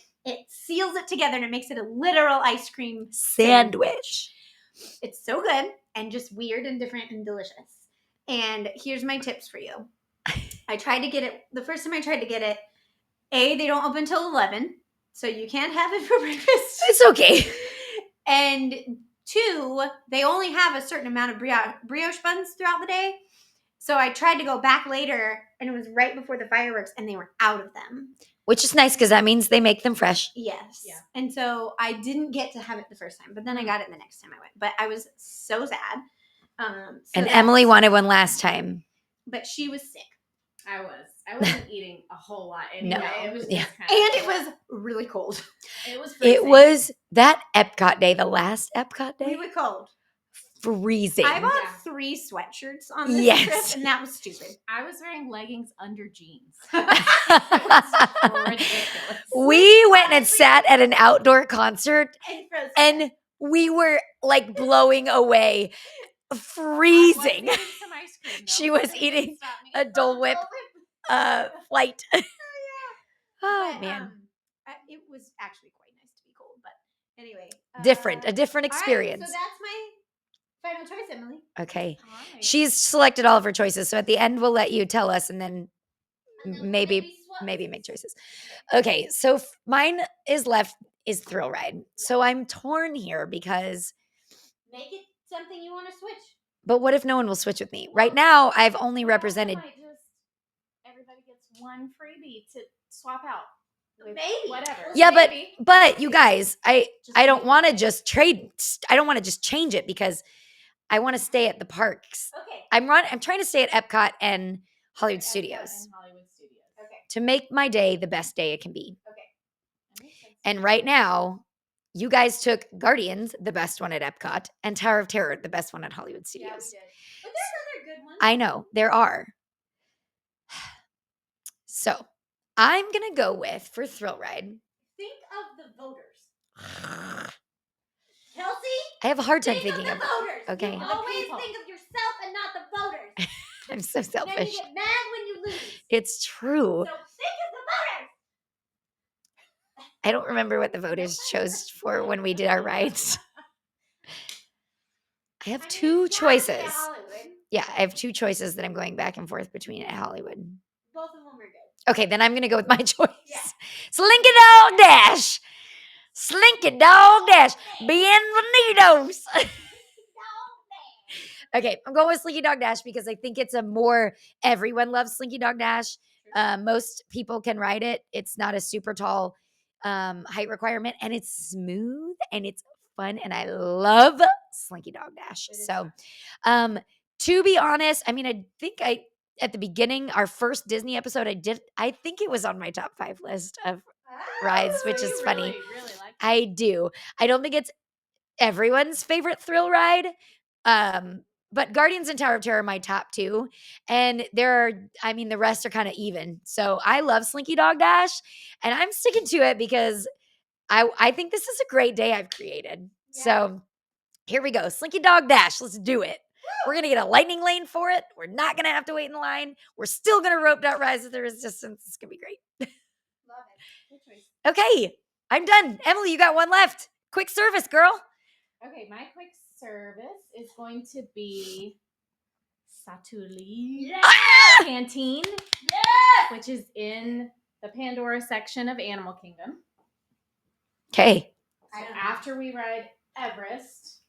Speaker 2: seals it together, and it makes it a literal ice cream sandwich. It's so good and just weird and different and delicious. And here's my tips for you. I tried to get it the first time I tried to get it. They don't open till 11, so you can't have it for breakfast.
Speaker 1: It's okay.
Speaker 2: And 2, they only have a certain amount of brioche buns throughout the day. So I tried to go back later, and it was right before the fireworks, and they were out of them.
Speaker 1: Which is nice because that means they make them fresh.
Speaker 2: Yes. Yeah. And so I didn't get to have it the first time, but then I got it the next time I went. But I was so sad.
Speaker 1: And Emily wanted one last time.
Speaker 2: But she was sick.
Speaker 3: I wasn't eating a whole lot anyway.
Speaker 1: No.
Speaker 3: It was just
Speaker 2: and it was really cold.
Speaker 3: It was freezing.
Speaker 1: It was that Epcot day, the last Epcot day.
Speaker 2: We were cold.
Speaker 1: Freezing.
Speaker 2: I bought 3 sweatshirts on this trip, and that was stupid.
Speaker 3: I was wearing leggings under jeans.
Speaker 2: Ridiculous.
Speaker 1: We went and sat at an outdoor concert, and we were like blowing away, freezing. She was eating a Dole Whip flight. Oh, man.
Speaker 2: It was actually quite nice to be cold, but anyway.
Speaker 1: A different experience.
Speaker 2: Right, so that's my final choice, Emily.
Speaker 1: Okay.
Speaker 3: Right.
Speaker 1: She's selected all of her choices, so at the end we'll let you tell us and then maybe make choices. Okay, so mine is Thrill Ride. So I'm torn here because
Speaker 2: make it something you want to switch.
Speaker 1: But what if no one will switch with me? Right now, I've only represented.
Speaker 3: Everybody gets one freebie to swap out.
Speaker 2: Maybe.
Speaker 3: Whatever.
Speaker 1: Yeah,
Speaker 3: maybe.
Speaker 1: but you guys, I don't want to just trade. I don't want to just change it because I want to stay at the parks.
Speaker 2: Okay.
Speaker 1: I'm trying to stay at Epcot and Hollywood Studios.
Speaker 2: Okay.
Speaker 1: To make my day the best day it can be.
Speaker 2: Okay.
Speaker 1: And right now, you guys took Guardians, the best one at Epcot, and Tower of Terror, the best one at Hollywood Studios.
Speaker 2: Yeah, we did. But there's other good ones.
Speaker 1: I know, there are. So, I'm going to go with, for Thrill Ride.
Speaker 2: Think of the voters. Kelsey?
Speaker 1: I have a hard time
Speaker 2: thinking
Speaker 1: thinking
Speaker 2: of the voters.
Speaker 1: Okay.
Speaker 2: You always think of yourself and not the voters.
Speaker 1: I'm so selfish.
Speaker 2: Then you get mad when you lose.
Speaker 1: It's true.
Speaker 2: So think of the voters.
Speaker 1: I don't remember what the voters chose for when we did our rides. I have 2 choices. Yeah, I have 2 choices that I'm going back and forth between at Hollywood.
Speaker 2: Both of them are good.
Speaker 1: Okay, then I'm going to go with my choice.
Speaker 2: Yeah.
Speaker 1: Slinky Dog Dash. Slinky Dog Dash. Bienvenidos. Okay, I'm going with Slinky Dog Dash because I think it's everyone loves Slinky Dog Dash. Most people can ride it. It's not a super tall height requirement, and it's smooth and it's fun, and I love Slinky Dog Dash. So, to be honest, I mean, I think at the beginning, our first Disney episode, I think it was on my top 5 list of rides, which is funny.
Speaker 3: Really like
Speaker 1: I do. I don't think it's everyone's favorite thrill ride. But Guardians and Tower of Terror are my top 2. And the rest are kind of even. So I love Slinky Dog Dash, and I'm sticking to it because I think this is a great day I've created. Yeah. So here we go. Slinky Dog Dash. Let's do it. We're going to get a lightning lane for it. We're not going to have to wait in line. We're still going to rope dot rise with the resistance. It's going to be great.
Speaker 2: Love it. Good choice.
Speaker 1: Okay, I'm done. Emily, you got one left. Quick service, girl.
Speaker 3: Okay, my quick service is going to be Satuli Canteen, which is in the Pandora section of Animal Kingdom.
Speaker 1: Okay.
Speaker 3: So after we ride Everest,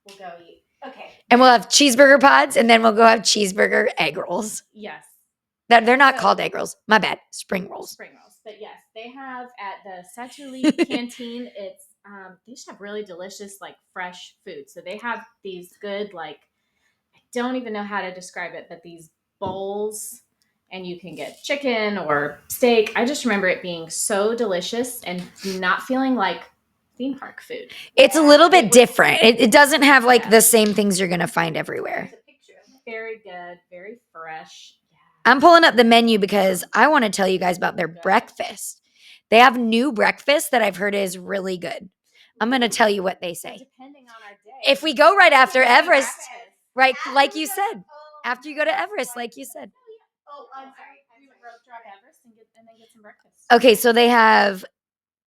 Speaker 3: we'll go eat.
Speaker 2: Okay.
Speaker 1: And we'll have cheeseburger pods, and then we'll go have cheeseburger egg rolls.
Speaker 3: Yes.
Speaker 1: They're not called egg rolls. My bad. Spring rolls.
Speaker 3: Spring rolls. But yes, they have at the Satuli Canteen, it's they just have really delicious, like, fresh food. So they have these good, like, I don't even know how to describe it, but these bowls, and you can get chicken or steak. I just remember it being so delicious and not feeling like theme park food.
Speaker 1: It's a little bit different. It doesn't have like the same things you're going to find everywhere.
Speaker 2: There's a picture of it.
Speaker 3: Very good, very fresh. Yeah.
Speaker 1: I'm pulling up the menu because I want to tell you guys about their breakfast. They have new breakfast that I've heard is really good. I'm going to tell you what they say.
Speaker 3: Depending on our day.
Speaker 1: If we go right after Everest, right,
Speaker 2: After
Speaker 1: like
Speaker 2: we
Speaker 1: you
Speaker 2: go-
Speaker 1: said,
Speaker 2: oh,
Speaker 1: after you go to Everest, like you said.
Speaker 2: Oh, I'm sorry.
Speaker 3: We would rope drop Everest and then get some breakfast.
Speaker 1: Okay, so they have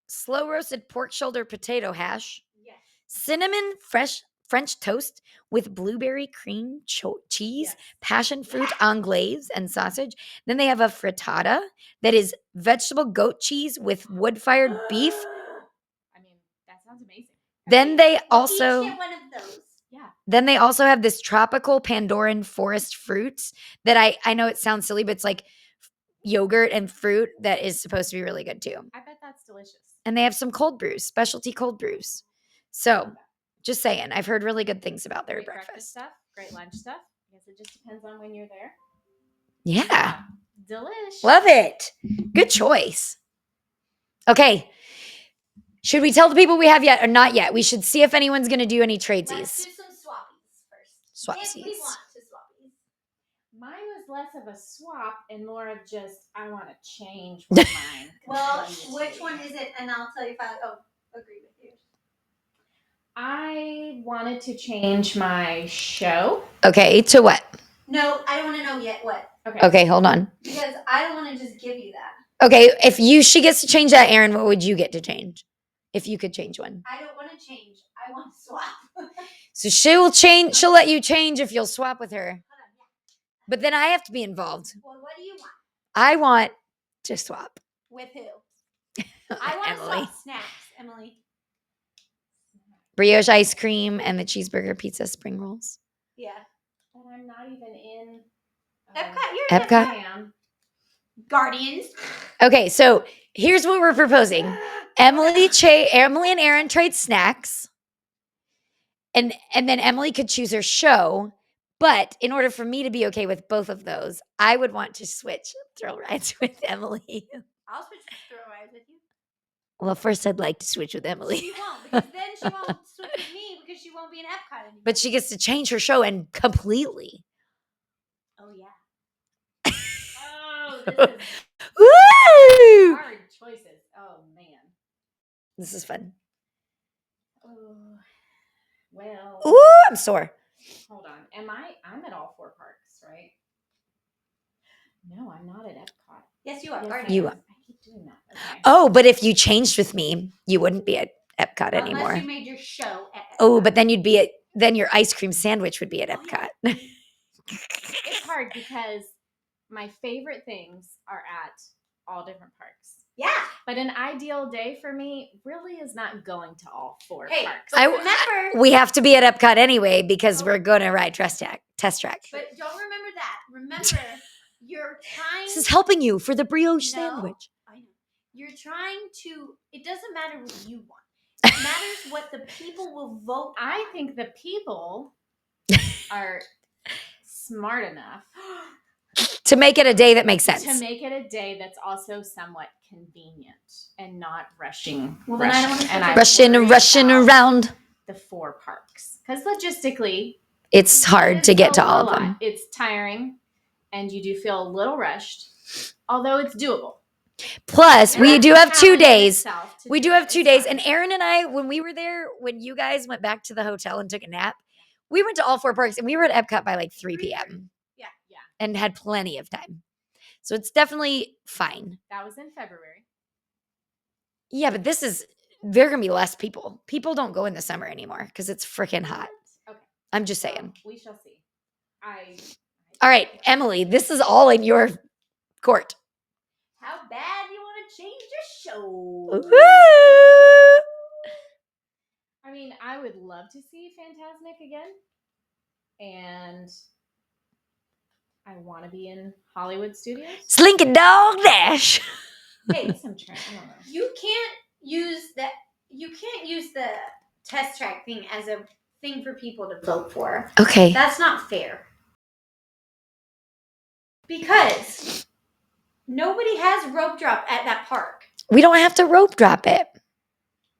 Speaker 1: slow roasted pork shoulder potato hash,
Speaker 2: Yes.
Speaker 1: cinnamon French toast with blueberry cream cheese,
Speaker 3: Yes.
Speaker 1: passion fruit anglaise, and sausage. Then they have a frittata that is vegetable goat cheese with wood-fired beef.
Speaker 3: I mean, that sounds amazing.
Speaker 1: Then they
Speaker 2: We'll
Speaker 1: also
Speaker 2: each get one of those.
Speaker 3: Yeah.
Speaker 1: then they also have this tropical Pandoran forest fruits that I know it sounds silly, but it's like yogurt and fruit that is supposed to be really good too.
Speaker 3: I bet that's delicious.
Speaker 1: And they have some cold brews, specialty cold brews. So just saying, I've heard really good things about their
Speaker 3: Great
Speaker 1: breakfast.
Speaker 3: stuff, great lunch stuff. I guess it just depends on when you're there.
Speaker 1: Yeah.
Speaker 3: Delish.
Speaker 1: Love it. Good choice. Okay. Should we tell the people we have yet or not yet? We should see if anyone's going to do any
Speaker 2: Let's
Speaker 1: tradesies.
Speaker 2: do some swappies first. If
Speaker 1: Swapsies.
Speaker 2: we want to swappies.
Speaker 3: Mine was less of a swap and more of just, I want to change with mine.
Speaker 2: Well,
Speaker 3: completely.
Speaker 2: which one is it? And I'll tell you if I agree with you.
Speaker 3: I wanted to change my show.
Speaker 1: Okay. To what?
Speaker 2: No, I don't want to know yet what.
Speaker 1: Okay. Hold on.
Speaker 2: Because I don't want to just give you that.
Speaker 1: Okay. If she gets to change that, Erin, what would you get to change? If you could change one.
Speaker 2: I don't want to change. I want to swap.
Speaker 1: So she will change. She'll let you change if you'll swap with her.
Speaker 2: Hold on, yeah.
Speaker 1: But then I have to be involved.
Speaker 2: Well, what do you want?
Speaker 1: I want to swap.
Speaker 2: With who? I want to
Speaker 1: Emily.
Speaker 2: swap snacks, Emily.
Speaker 1: Brioche ice cream and the cheeseburger pizza spring rolls.
Speaker 2: Yeah.
Speaker 3: But I'm not even in.
Speaker 2: Epcot, you're in
Speaker 1: Epcot?
Speaker 3: I am.
Speaker 2: Guardians.
Speaker 1: Okay, so here's what we're proposing. Emily and Erin trade snacks. And then Emily could choose her show. But in order for me to be okay with both of those, I would want to switch thrill rides with Emily.
Speaker 2: I'll switch throw rides with you.
Speaker 1: Well, first I'd like to switch with Emily.
Speaker 2: She won't, because then she won't switch with me because she won't be in Epcot anymore.
Speaker 1: But she gets to change her show and completely.
Speaker 2: Oh yeah.
Speaker 3: Oh, this is
Speaker 1: Woo!
Speaker 3: hard choices. Oh, man.
Speaker 1: This is fun.
Speaker 3: Oh, well.
Speaker 1: Ooh, I'm sore.
Speaker 3: Hold on. I'm at all 4 parks, right? No, I'm not at Epcot.
Speaker 2: Yes, you are.
Speaker 3: Yes,
Speaker 2: Guardians.
Speaker 1: You
Speaker 3: I keep doing that. Okay.
Speaker 1: Oh, but if you changed with me, you wouldn't be at Epcot anymore.
Speaker 2: Unless you made your show at Epcot.
Speaker 1: Oh, but then you'd be then your ice cream sandwich would be at
Speaker 2: Oh,
Speaker 1: Epcot.
Speaker 3: It's hard because my favorite things are at all different parks.
Speaker 2: Yeah.
Speaker 3: But an ideal day for me really is not going to all 4
Speaker 2: Hey,
Speaker 3: parks.
Speaker 2: but
Speaker 1: I-
Speaker 2: remember.
Speaker 1: We have to be at Epcot anyway because we're going to ride test track.
Speaker 2: But don't remember that. Remember, you're trying.
Speaker 1: This is helping you for the brioche
Speaker 2: No.
Speaker 1: sandwich.
Speaker 2: I know. You're trying to. It doesn't matter what you want. It matters what the people will vote.
Speaker 3: I think the people are smart enough
Speaker 1: To make it a day that makes sense.
Speaker 3: to make it a day that's also somewhat convenient and not rushing.
Speaker 2: Well, then I don't
Speaker 3: rushing.
Speaker 2: wanna
Speaker 3: And I
Speaker 1: Rushing and
Speaker 3: worry
Speaker 1: rushing
Speaker 3: about
Speaker 1: around.
Speaker 3: the 4 parks because logistically,
Speaker 1: It's hard to
Speaker 3: it's
Speaker 1: get to
Speaker 3: a
Speaker 1: all of
Speaker 3: lot.
Speaker 1: them.
Speaker 3: It's tiring, and you do feel a little rushed, although it's doable.
Speaker 1: Plus, we
Speaker 3: It's
Speaker 1: do
Speaker 3: a
Speaker 1: have 2
Speaker 3: challenge in
Speaker 1: days.
Speaker 3: itself to
Speaker 1: We do
Speaker 3: it.
Speaker 1: have 2
Speaker 3: It's
Speaker 1: days.
Speaker 3: fun.
Speaker 1: And Erin and I, when we were there, when you guys went back to the hotel and took a nap, We went to all 4 parks and we were at Epcot by like 3 p.m.
Speaker 2: Yeah.
Speaker 1: And had plenty of time. So it's definitely fine.
Speaker 3: That was in February.
Speaker 1: Yeah, but there are going to be less people. People don't go in the summer anymore because it's freaking hot.
Speaker 3: Okay.
Speaker 1: I'm just
Speaker 3: Well,
Speaker 1: saying.
Speaker 3: we shall see.
Speaker 1: All right, Emily, this is all in your court.
Speaker 2: How bad you want to change the show?
Speaker 1: Woo!
Speaker 3: I mean, I would love to see Fantasmic again. And I want to be in Hollywood Studios.
Speaker 1: Slinky Dog Dash.
Speaker 2: Hey,
Speaker 3: I'm trying. I don't know.
Speaker 2: you can't use the test track thing as a thing for people to vote for.
Speaker 1: Okay.
Speaker 2: That's not fair. Because nobody has rope drop at that park.
Speaker 1: We don't have to rope drop it.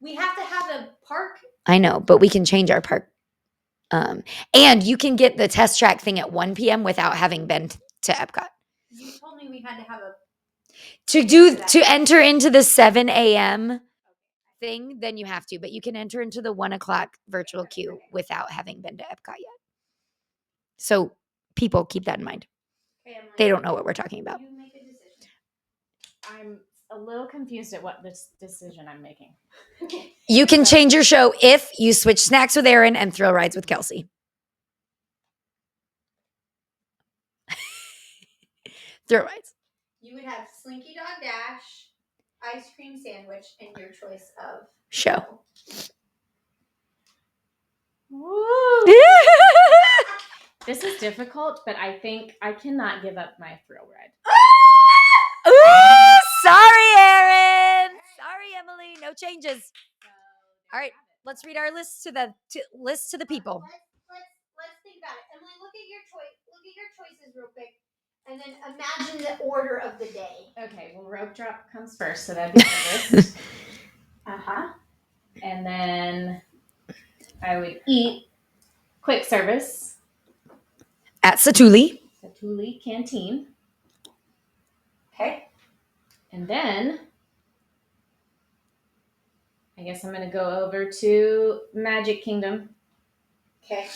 Speaker 2: We have to have a park.
Speaker 1: I know, but we can change our park. And you can get the test track thing at 1 p.m. without having been to Epcot.
Speaker 2: You told me we had to have a.
Speaker 1: To enter into the 7 a.m. thing, then you have to, but you can enter into the 1 o'clock virtual queue without having been to Epcot yet. So people keep that in mind.
Speaker 2: Okay, Emily,
Speaker 1: They don't know what we're talking about.
Speaker 2: You make a decision.
Speaker 3: I'm a little confused at what this decision I'm making.
Speaker 2: Okay.
Speaker 1: You can change your show if you switch snacks with Aaron and thrill rides with Kelsey. Thrill rides.
Speaker 2: You would have Slinky Dog Dash, ice cream sandwich, and your choice of
Speaker 1: Show.
Speaker 3: Woo! This is difficult, but I think I cannot give up my thrill ride.
Speaker 1: Ooh, sorry, Aaron. Sorry, Emily. No changes. All right, let's read our list to the people.
Speaker 2: Let's think about it. Emily, look at your choices real quick, and then imagine the order of the day.
Speaker 3: Okay, well, rope drop comes first, so that'd be the list. And then I would eat quick service
Speaker 1: At Satuli.
Speaker 3: Canteen.
Speaker 2: Okay.
Speaker 3: And then I guess I'm going to go over to Magic Kingdom.
Speaker 2: Okay.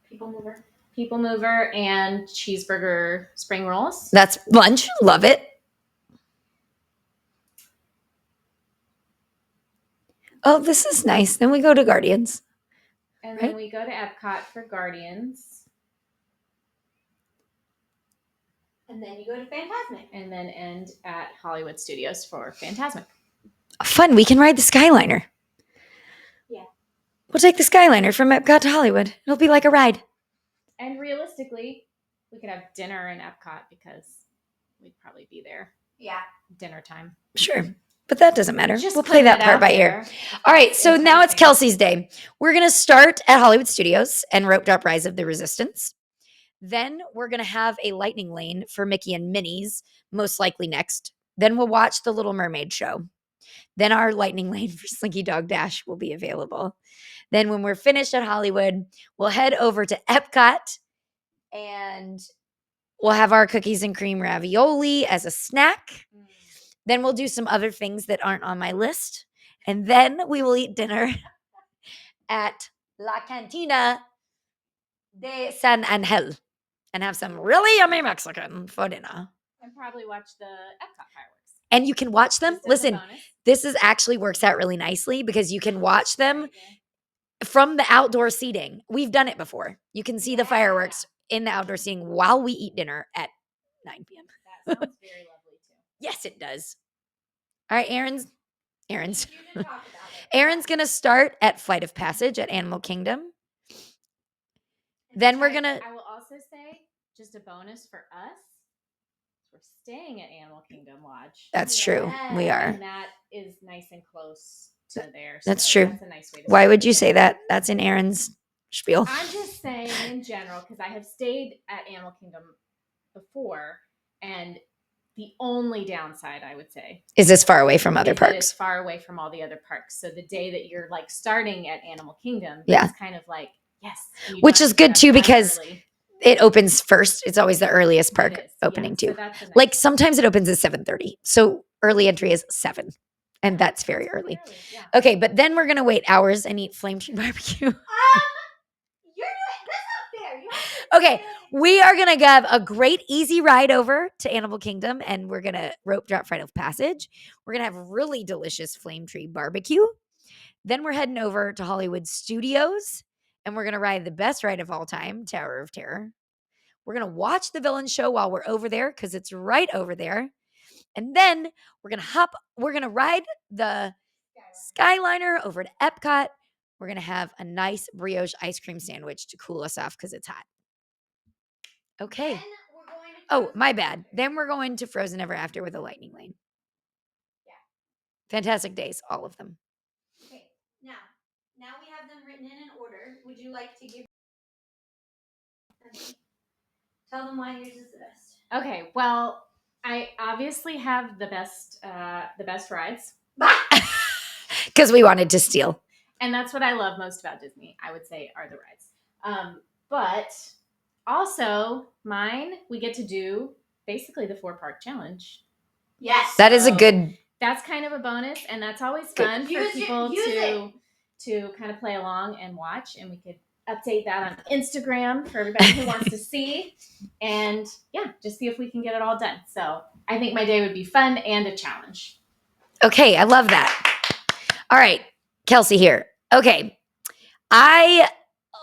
Speaker 3: People Mover and cheeseburger spring rolls.
Speaker 1: That's lunch. Love it. Oh, this is nice. Then we go to Guardians.
Speaker 3: And
Speaker 1: Right.
Speaker 3: then we go to Epcot for Guardians.
Speaker 2: And then you go to Fantasmic.
Speaker 3: And then end at Hollywood Studios for Fantasmic.
Speaker 1: Fun. We can ride the Skyliner.
Speaker 2: Yeah.
Speaker 1: We'll take the Skyliner from Epcot to Hollywood. It'll be like a ride.
Speaker 3: And realistically, we could have dinner in Epcot because we'd probably be there
Speaker 2: Yeah.
Speaker 3: dinner time.
Speaker 1: Sure. But that doesn't matter.
Speaker 3: Just
Speaker 1: We'll play
Speaker 3: putting
Speaker 1: that
Speaker 3: it
Speaker 1: part
Speaker 3: out
Speaker 1: by
Speaker 3: there.
Speaker 1: ear. All right. So now it's
Speaker 3: Enticing.
Speaker 1: Kelsey's day. We're going to start at Hollywood Studios and rope drop Rise of the Resistance. Then we're going to have a lightning lane for Mickey and Minnie's, most likely next. Then we'll watch the Little Mermaid show. Then our lightning lane for Slinky Dog Dash will be available. Then when we're finished at Hollywood, we'll head over to Epcot and we'll have our cookies and cream ravioli as a snack. Then we'll do some other things that aren't on my list. And then we will eat dinner at La Cantina de San Angel and have some really yummy Mexican for dinner.
Speaker 3: And probably watch the Epcot fireworks.
Speaker 1: And you can watch them.
Speaker 3: Just as a
Speaker 1: Listen,
Speaker 3: bonus.
Speaker 1: this is actually works out really nicely because you can watch them from the outdoor seating. We've done it before. You can see the fireworks in the outdoor seating while we eat dinner at 9 p.m.
Speaker 3: That sounds very lovely too.
Speaker 1: Yes, it does. All right, Aaron's
Speaker 2: You can talk about it.
Speaker 1: Aaron's going to start at Flight of Passage at Animal Kingdom. Then we're going to
Speaker 3: I will also say, just a bonus for us, we're staying at Animal Kingdom Lodge.
Speaker 1: That's true. We are.
Speaker 3: And that is nice and close to there.
Speaker 1: That's
Speaker 3: so
Speaker 1: true.
Speaker 3: That's a nice way to
Speaker 1: Why
Speaker 3: start
Speaker 1: would
Speaker 3: the
Speaker 1: you
Speaker 3: day.
Speaker 1: say that? That's in Aaron's spiel.
Speaker 3: I'm just saying in general, because I have stayed at Animal Kingdom before, and the only downside I would say
Speaker 1: Is this far away from other
Speaker 3: is that
Speaker 1: parks?
Speaker 3: it's far away from all the other parks. So the day that you're like starting at Animal Kingdom,
Speaker 1: Yeah.
Speaker 3: it's kind of like, yes. you
Speaker 1: Which
Speaker 3: don't
Speaker 1: is
Speaker 3: have to
Speaker 1: good
Speaker 3: get up
Speaker 1: too
Speaker 3: that
Speaker 1: because
Speaker 3: early.
Speaker 1: It opens first. It's always the earliest park
Speaker 3: It is,
Speaker 1: opening
Speaker 3: yeah.
Speaker 1: too.
Speaker 3: So that's a nice-
Speaker 1: Like sometimes it opens at 7:30. So early entry is 7. And that's very
Speaker 3: pretty
Speaker 1: early.
Speaker 3: yeah.
Speaker 1: Okay, but then we're going to wait hours and eat flame tree barbecue. Okay, we are going to have a great, easy ride over to Animal Kingdom, and we're going to rope drop Flight of Passage. We're going to have really delicious Flame Tree barbecue. Then we're heading over to Hollywood Studios, and we're going to ride the best ride of all time, Tower of Terror. We're going to watch the villain show while we're over there because it's right over there. And then we're going to ride the Skyliner over to Epcot. We're going to have a nice brioche ice cream sandwich to cool us off because it's hot. Okay. Oh, my bad. Then we're going to Frozen Ever After with a lightning lane.
Speaker 2: Yeah.
Speaker 1: Fantastic days, all of them.
Speaker 2: Okay, now we have them written in order. Would you like to give? Tell them why yours is the best.
Speaker 3: Okay, well, I obviously have the best rides,
Speaker 1: Because we wanted to steal.
Speaker 3: and that's what I love most about Disney. I would say are the rides, but also mine we get to do basically the 4-park challenge.
Speaker 2: Yes,
Speaker 1: that is a good.
Speaker 3: That's kind of a bonus, and that's always fun for people to kind of play along and watch, and we could update that on Instagram for everybody who wants to see, and yeah, just see if we can get it all done. So I think my day would be fun and a challenge.
Speaker 1: Okay, I love that. All right, Kelsey here. Okay, I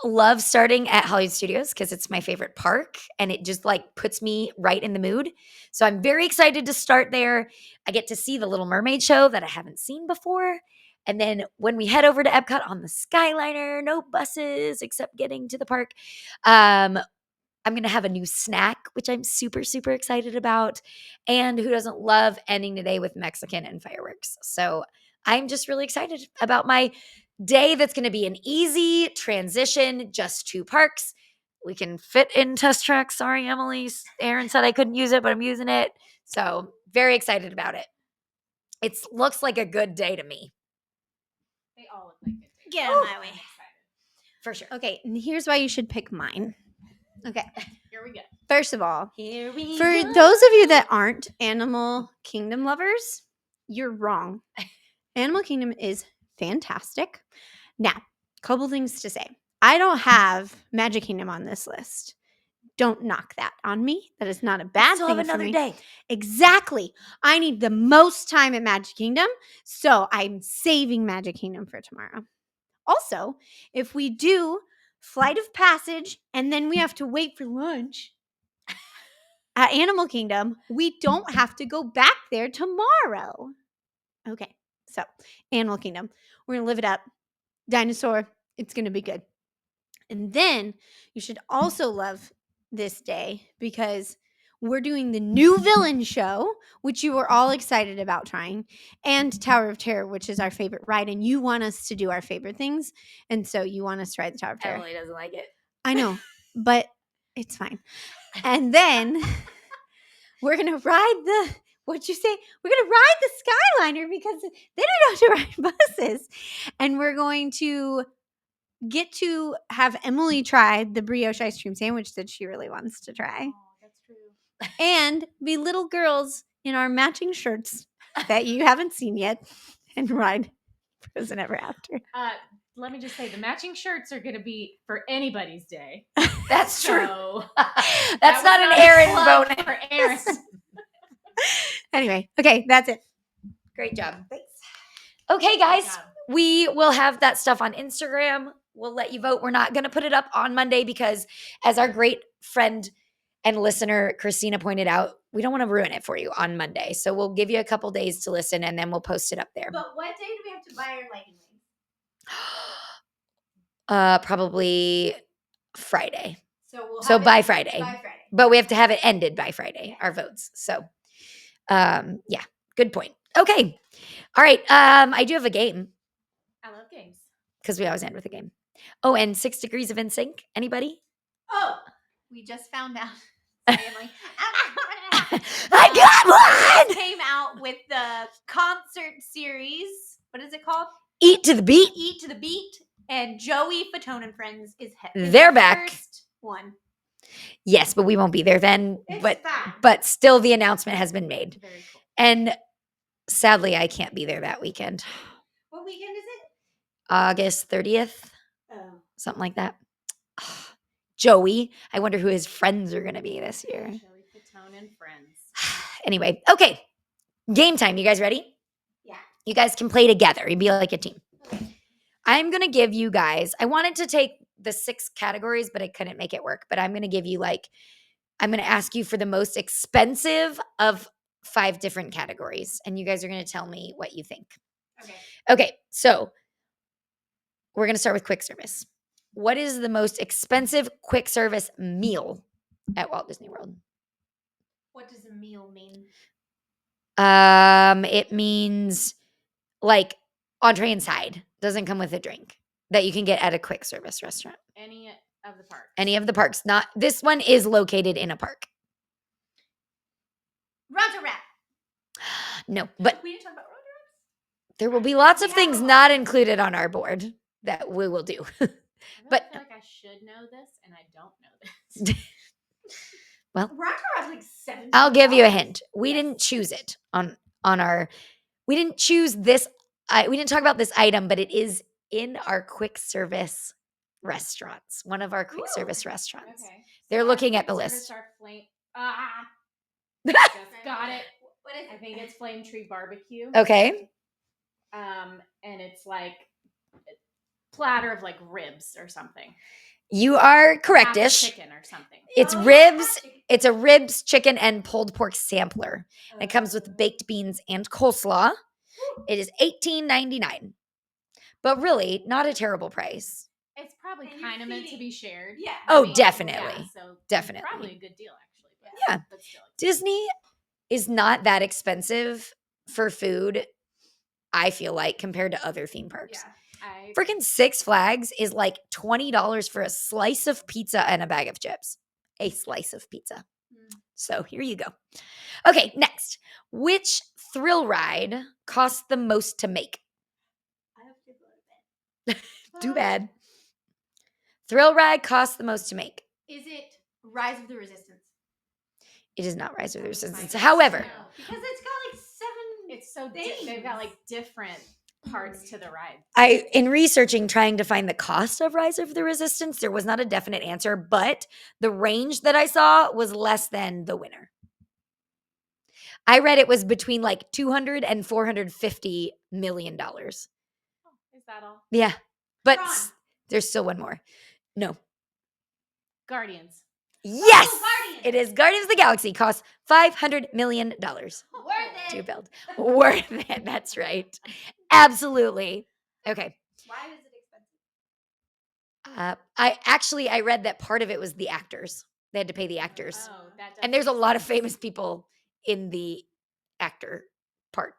Speaker 1: love starting at Hollywood Studios because it's my favorite park and it just like puts me right in the mood. So I'm very excited to start there. I get to see the Little Mermaid show that I haven't seen before. And then when we head over to Epcot on the Skyliner, no buses except getting to the park. I'm going to have a new snack, which I'm super, super excited about. And who doesn't love ending the day with Mexican and fireworks? So I'm just really excited about my day that's going to be an easy transition, just 2 parks. We can fit in Test Track. Sorry, Emily. Aaron said I couldn't use it, but I'm using it. So very excited about it. It looks like a good day to me.
Speaker 3: They all look like good days.
Speaker 2: Get out of my way.
Speaker 1: For sure.
Speaker 2: Okay, and here's why you should pick mine. Okay,
Speaker 3: Here we go.
Speaker 2: first of all, for
Speaker 1: go.
Speaker 2: those of you that aren't Animal Kingdom lovers, you're wrong. Animal Kingdom is fantastic. Now, couple things to say. I don't have Magic Kingdom on this list. Don't knock that on me. That is not a bad
Speaker 1: Still
Speaker 2: thing
Speaker 1: have
Speaker 2: for
Speaker 1: another
Speaker 2: me.
Speaker 1: day.
Speaker 2: Exactly. I need the most time at Magic Kingdom, so I'm saving Magic Kingdom for tomorrow. Also, if we do Flight of Passage and then we have to wait for lunch at Animal Kingdom, we don't have to go back there tomorrow. Okay, so Animal Kingdom. We're going to live it up. Dinosaur, it's going to be good. And then you should also love this day because we're doing the new villain show, which you were all excited about trying, and Tower of Terror, which is our favorite ride. And you want us to do our favorite things. And so you want us to ride the Tower of Terror.
Speaker 1: Emily doesn't like it.
Speaker 2: I know, but it's fine. And then we're going to ride the, what'd you say? We're going to ride the Skyliner because they don't have to ride buses. And we're going to get to have Emily try the brioche ice cream sandwich that she really wants to try.
Speaker 3: Oh, that's true.
Speaker 2: And be little girls in our matching shirts that you haven't seen yet and ride Frozen Ever After.
Speaker 3: Let me just say the matching shirts are going to be for anybody's day.
Speaker 1: That's true.
Speaker 3: So
Speaker 1: That's not an Aaron bonus.
Speaker 3: for Aaron.
Speaker 2: Anyway, okay, that's it.
Speaker 1: Great job. Thanks. Okay, guys,
Speaker 3: job.
Speaker 1: we will have that stuff on Instagram. We'll let you vote. We're not going to put it up on Monday because, as our great friend and listener Christina pointed out, we don't want to ruin it for you on Monday. So we'll give you a couple days to listen, and then we'll post it up there.
Speaker 2: But what day do we have to buy our lightning lanes?
Speaker 1: Probably Friday.
Speaker 2: So
Speaker 1: by Friday.
Speaker 2: By Friday.
Speaker 1: But we have to have it ended by Friday, our votes. So, yeah, good point. Okay. All right. I do have a game
Speaker 3: I love games.
Speaker 1: because we always end with a game. Oh, and 6 degrees of NSYNC. Anybody?
Speaker 2: Oh, we just found out. Sorry, Emily.
Speaker 1: I got one!
Speaker 2: Came out with the concert series. What is it called?
Speaker 1: Eat to the beat.
Speaker 2: Eat to the Beat. And Joey Fatone and Friends is
Speaker 1: They're
Speaker 2: the
Speaker 1: back.
Speaker 2: First one.
Speaker 1: Yes, but we won't be there then.
Speaker 2: It's
Speaker 1: But
Speaker 2: fine.
Speaker 1: but still, the announcement has been made.
Speaker 3: Very cool.
Speaker 1: And sadly, I can't be there that weekend.
Speaker 2: What weekend is it?
Speaker 1: August 30th,
Speaker 2: Oh.
Speaker 1: something like that. Joey. I wonder who his friends are going to be this year.
Speaker 3: Joey Fatone and friends.
Speaker 1: Anyway, okay. Game time. You guys ready?
Speaker 2: Yeah.
Speaker 1: You guys can play together. You'd be like a team.
Speaker 2: Okay.
Speaker 1: I'm going to give you guys, I wanted to take the 6 categories, but I couldn't make it work. But I'm going to give you I'm going to ask you for the most expensive of 5 different categories. And you guys are going to tell me what you think.
Speaker 2: Okay.
Speaker 1: Okay. So we're going to start with quick service. What is the most expensive quick service meal at Walt Disney World?
Speaker 2: What does a meal mean?
Speaker 1: It means like entree and side. Doesn't come with a drink that you can get at a quick service restaurant.
Speaker 3: Any of the parks.
Speaker 1: Any of the parks. Not this one is located in a park.
Speaker 2: Roger Rabbit.
Speaker 1: No, but
Speaker 2: We didn't talk about Roger Rabbit.
Speaker 1: there will be lots of
Speaker 2: Yeah.
Speaker 1: things not included on our board that we will do.
Speaker 3: I really
Speaker 1: but-
Speaker 3: feel like I should know this, and I don't know this.
Speaker 2: Roger Rabbit's like $17.
Speaker 1: I'll give you a hint. We
Speaker 2: Yes.
Speaker 1: didn't choose it on our. We didn't choose this. We didn't talk about this item, but it is in our quick service restaurants. One of our quick
Speaker 2: Ooh.
Speaker 1: service restaurants.
Speaker 3: Okay.
Speaker 1: They're
Speaker 3: our
Speaker 1: looking at
Speaker 3: quick
Speaker 1: the
Speaker 3: service
Speaker 1: list.
Speaker 3: are just got it.
Speaker 2: What is it?
Speaker 3: I think it's Flame Tree Barbecue.
Speaker 1: Okay.
Speaker 3: And it's like a platter of like ribs or something.
Speaker 1: You are
Speaker 3: Half a
Speaker 1: correctish.
Speaker 3: chicken or something.
Speaker 1: It's
Speaker 2: Oh,
Speaker 1: ribs.
Speaker 2: chicken.
Speaker 1: It's a ribs, chicken, and pulled pork sampler. And it comes
Speaker 2: Oh.
Speaker 1: with baked beans and coleslaw. It is $18.99. But really, not a terrible price.
Speaker 3: It's probably
Speaker 2: And you're
Speaker 3: kind of meant to
Speaker 2: feeding-
Speaker 3: be shared.
Speaker 2: Yeah.
Speaker 1: Oh,
Speaker 3: Yeah,
Speaker 1: definitely.
Speaker 3: so
Speaker 1: Definitely.
Speaker 3: Probably a good deal, actually. But
Speaker 1: Yeah.
Speaker 3: But still.
Speaker 1: Disney is not that expensive for food, I feel like, compared to other theme parks.
Speaker 2: Yeah.
Speaker 1: Freaking Six Flags is like $20 for a slice of pizza and a bag of chips. A slice of pizza.
Speaker 2: Mm.
Speaker 1: So here you go. Okay, next. Which thrill ride costs the most to make?
Speaker 2: I have to go to bed.
Speaker 1: Too bad. Thrill ride costs the most to make.
Speaker 2: Is it Rise of the Resistance?
Speaker 1: It is not Rise of the
Speaker 3: That was my
Speaker 1: Resistance.
Speaker 3: guess,
Speaker 1: However,
Speaker 3: too.
Speaker 2: Because it's got like 7.
Speaker 3: It's so
Speaker 2: Things.
Speaker 3: they've got like different parts to the ride.
Speaker 1: in researching trying to find the cost of Rise of the Resistance, there was not a definite answer, but the range that I saw was less than the winner. I read it was between like $200 and $450 million.
Speaker 3: Oh, is that all?
Speaker 1: Yeah, but
Speaker 2: Tron.
Speaker 1: there's still one more. No.
Speaker 3: Guardians.
Speaker 1: Yes,
Speaker 2: Guardians.
Speaker 1: it is Guardians of the Galaxy. Costs $500 million
Speaker 2: Worth
Speaker 1: to
Speaker 2: it.
Speaker 1: build. Worth it. That's right. Absolutely. Okay.
Speaker 2: Why is it expensive?
Speaker 1: I read that part of it was the actors. They had to pay the actors.
Speaker 3: Oh, that does
Speaker 1: And there's a
Speaker 3: make
Speaker 1: lot of
Speaker 3: sense.
Speaker 1: famous people in the actor part.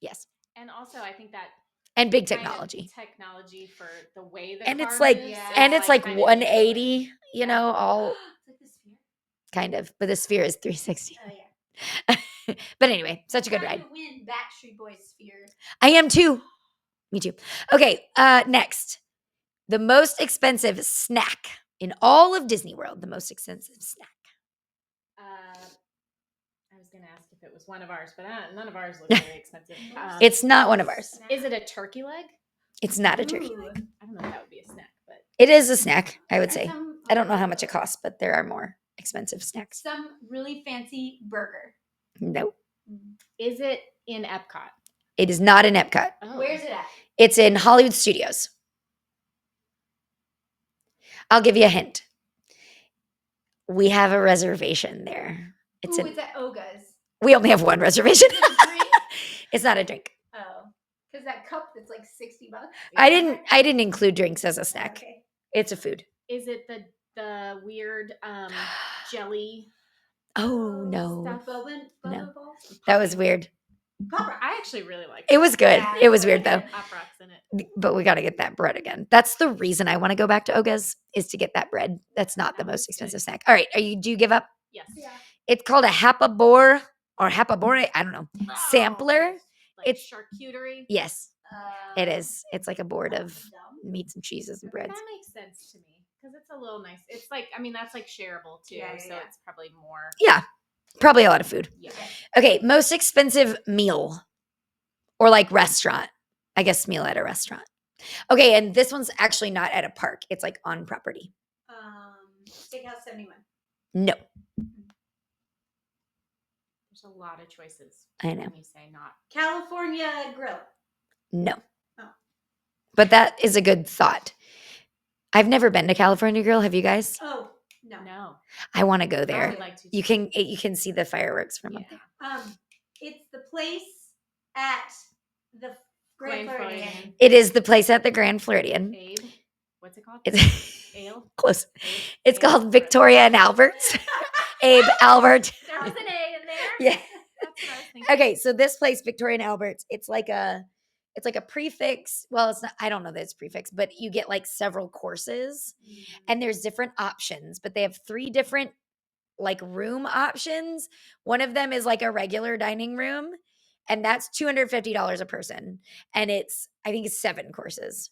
Speaker 1: Yes.
Speaker 3: And also, I think that
Speaker 1: And big
Speaker 3: kind of
Speaker 1: technology.
Speaker 3: technology for the way the
Speaker 1: And it's
Speaker 3: car
Speaker 1: like
Speaker 3: moves
Speaker 2: Yeah.
Speaker 3: is,
Speaker 1: and it's like
Speaker 3: kind of
Speaker 1: 180, you know, all
Speaker 2: It's like the sphere.
Speaker 1: kind of, but the sphere is 360.
Speaker 2: Oh yeah.
Speaker 1: But anyway, such a good
Speaker 2: Trying
Speaker 1: ride.
Speaker 2: to win Backstreet Boys sphere.
Speaker 1: I am too. Me too. Okay, next. The most expensive snack in all of Disney World. The most expensive snack.
Speaker 3: I was going to ask if it was one of ours, but none of ours look very expensive.
Speaker 1: It's not one of ours.
Speaker 3: Is it a turkey leg?
Speaker 1: It's not a turkey.
Speaker 2: Ooh.
Speaker 3: I don't know if that would be a snack, but
Speaker 1: It is a snack, I would
Speaker 2: And
Speaker 1: say.
Speaker 2: some-
Speaker 1: I don't know how much it costs, but there are more expensive snacks.
Speaker 2: Some really fancy burger.
Speaker 1: No,
Speaker 3: is it in Epcot?
Speaker 1: it is not in Epcot.
Speaker 3: Oh.
Speaker 2: Where's it at?
Speaker 1: It's in Hollywood Studios. I'll give you a hint. We have a reservation there. It's
Speaker 2: Ooh,
Speaker 1: in,
Speaker 2: it's at Oga's.
Speaker 1: we only have one reservation.
Speaker 2: Is it a drink?
Speaker 1: It's not a drink.
Speaker 2: Oh, because that cup that's like $60.
Speaker 1: I didn't include drinks as a snack.
Speaker 2: Okay.
Speaker 1: It's a food.
Speaker 3: Is it the weird jelly?
Speaker 1: Oh no.
Speaker 3: Stuff.
Speaker 2: Boba
Speaker 1: No.
Speaker 2: balls?
Speaker 1: That was weird.
Speaker 2: Pop rock.
Speaker 3: I actually really like
Speaker 1: It was good.
Speaker 2: Yeah,
Speaker 1: It was
Speaker 2: it's
Speaker 1: weird
Speaker 2: really
Speaker 1: though.
Speaker 2: good.
Speaker 3: Pop rocks in it.
Speaker 1: But we got to get that bread again. That's the reason I want to go back to Oga's is to get that bread. That's not the
Speaker 3: That
Speaker 1: most
Speaker 3: was good.
Speaker 1: expensive snack. All right, do you give up?
Speaker 3: Yes.
Speaker 2: Yeah.
Speaker 1: It's called a hapabore or hapabore. I don't know. Sampler.
Speaker 3: Like
Speaker 1: It's-
Speaker 3: charcuterie.
Speaker 1: Yes, it
Speaker 2: Uh,
Speaker 1: is. It's like a board of
Speaker 2: dumb.
Speaker 1: meats and cheeses and breads.
Speaker 3: That makes sense to me because it's a little nice. It's like that's like shareable too,
Speaker 2: Yeah, yeah,
Speaker 3: so
Speaker 2: yeah.
Speaker 3: it's probably more.
Speaker 1: Yeah, probably a lot of food.
Speaker 3: Yeah.
Speaker 1: Okay, most expensive meal or like restaurant. I guess meal at a restaurant. Okay, and this one's actually not at a park. It's like on property.
Speaker 2: Steakhouse 71.
Speaker 1: No,
Speaker 3: There's a lot of choices.
Speaker 1: I know.
Speaker 3: When you say not.
Speaker 2: California Grill.
Speaker 1: No.
Speaker 2: Oh.
Speaker 1: But that is a good thought. I've never been to California Grill. Have you guys?
Speaker 2: Oh, no.
Speaker 3: No.
Speaker 1: I want to go
Speaker 3: I
Speaker 1: there.
Speaker 3: would like to.
Speaker 1: You can see the fireworks from up
Speaker 3: Yeah.
Speaker 1: there.
Speaker 2: It's the place at the Grand Floridian.
Speaker 1: It is the place at the Grand Floridian.
Speaker 3: Abe. What's it called?
Speaker 1: It's
Speaker 3: Ale.
Speaker 1: close.
Speaker 3: Abe?
Speaker 1: It's
Speaker 3: Ale?
Speaker 1: called Victoria and Albert's. Abe Albert.
Speaker 3: There was an A in there.
Speaker 1: Yeah.
Speaker 3: That's what I was thinking.
Speaker 1: Okay, so this place, Victoria and Albert's, it's like a prefix. Well, it's not, I don't know that it's prefix, but you get like several courses and there's different options, but they have 3 different like room options. One of them is like a regular dining room, and that's $250 a person. And I think it's 7 courses.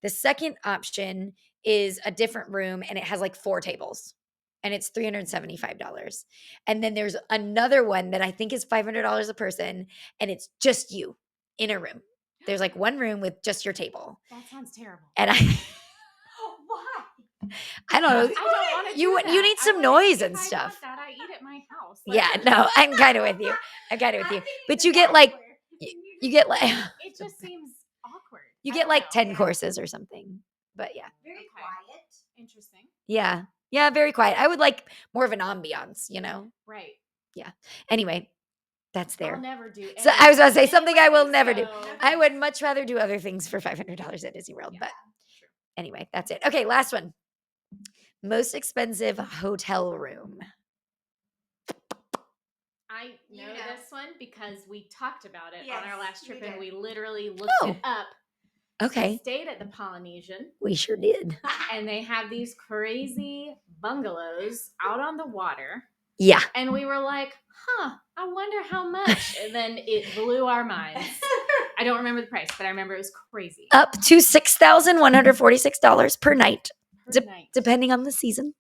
Speaker 1: The second option is a different room and it has like 4 tables. And it's $375. And then there's another one that I think is $500 a person, and it's just you in a room. There's like one room with just your table.
Speaker 3: That sounds terrible.
Speaker 1: And
Speaker 2: Why?
Speaker 1: I don't know.
Speaker 3: I don't want to.
Speaker 1: You need some noise and
Speaker 3: if
Speaker 1: stuff.
Speaker 3: I want that, I eat at my house.
Speaker 1: Yeah, no, I'm kind of with you. But you get like you get like
Speaker 3: It just seems awkward.
Speaker 1: you
Speaker 3: I
Speaker 1: get
Speaker 3: don't
Speaker 1: like
Speaker 3: know.
Speaker 1: 10 courses or something. But yeah.
Speaker 2: Very
Speaker 3: Okay.
Speaker 2: quiet.
Speaker 3: Interesting.
Speaker 1: Yeah. Yeah, very quiet. I would like more of an ambiance, you know.
Speaker 3: Right.
Speaker 1: Anyway, that's there.
Speaker 3: I'll never do.
Speaker 1: So I was going to say
Speaker 3: anything
Speaker 1: something I will
Speaker 3: anyway,
Speaker 1: never do.
Speaker 3: so-
Speaker 1: I would much rather do other things for $500 at Disney World.
Speaker 3: Yeah.
Speaker 1: But
Speaker 3: True.
Speaker 1: anyway, that's it. Okay, last one. Most expensive hotel room.
Speaker 3: I know
Speaker 2: You know.
Speaker 3: this one because we talked about it on
Speaker 2: Yes,
Speaker 3: our last trip,
Speaker 2: we
Speaker 3: and
Speaker 2: did.
Speaker 3: we literally looked
Speaker 1: Oh.
Speaker 3: it up.
Speaker 1: Okay.
Speaker 3: We stayed at the Polynesian,
Speaker 1: We sure did.
Speaker 3: and they have these crazy bungalows out on the water.
Speaker 1: Yeah.
Speaker 3: And we were like, I wonder how much. And then it blew our minds. I don't remember the price, but I remember it was crazy.
Speaker 1: Up to $6,146 per night,
Speaker 3: Per night.
Speaker 1: depending on the season.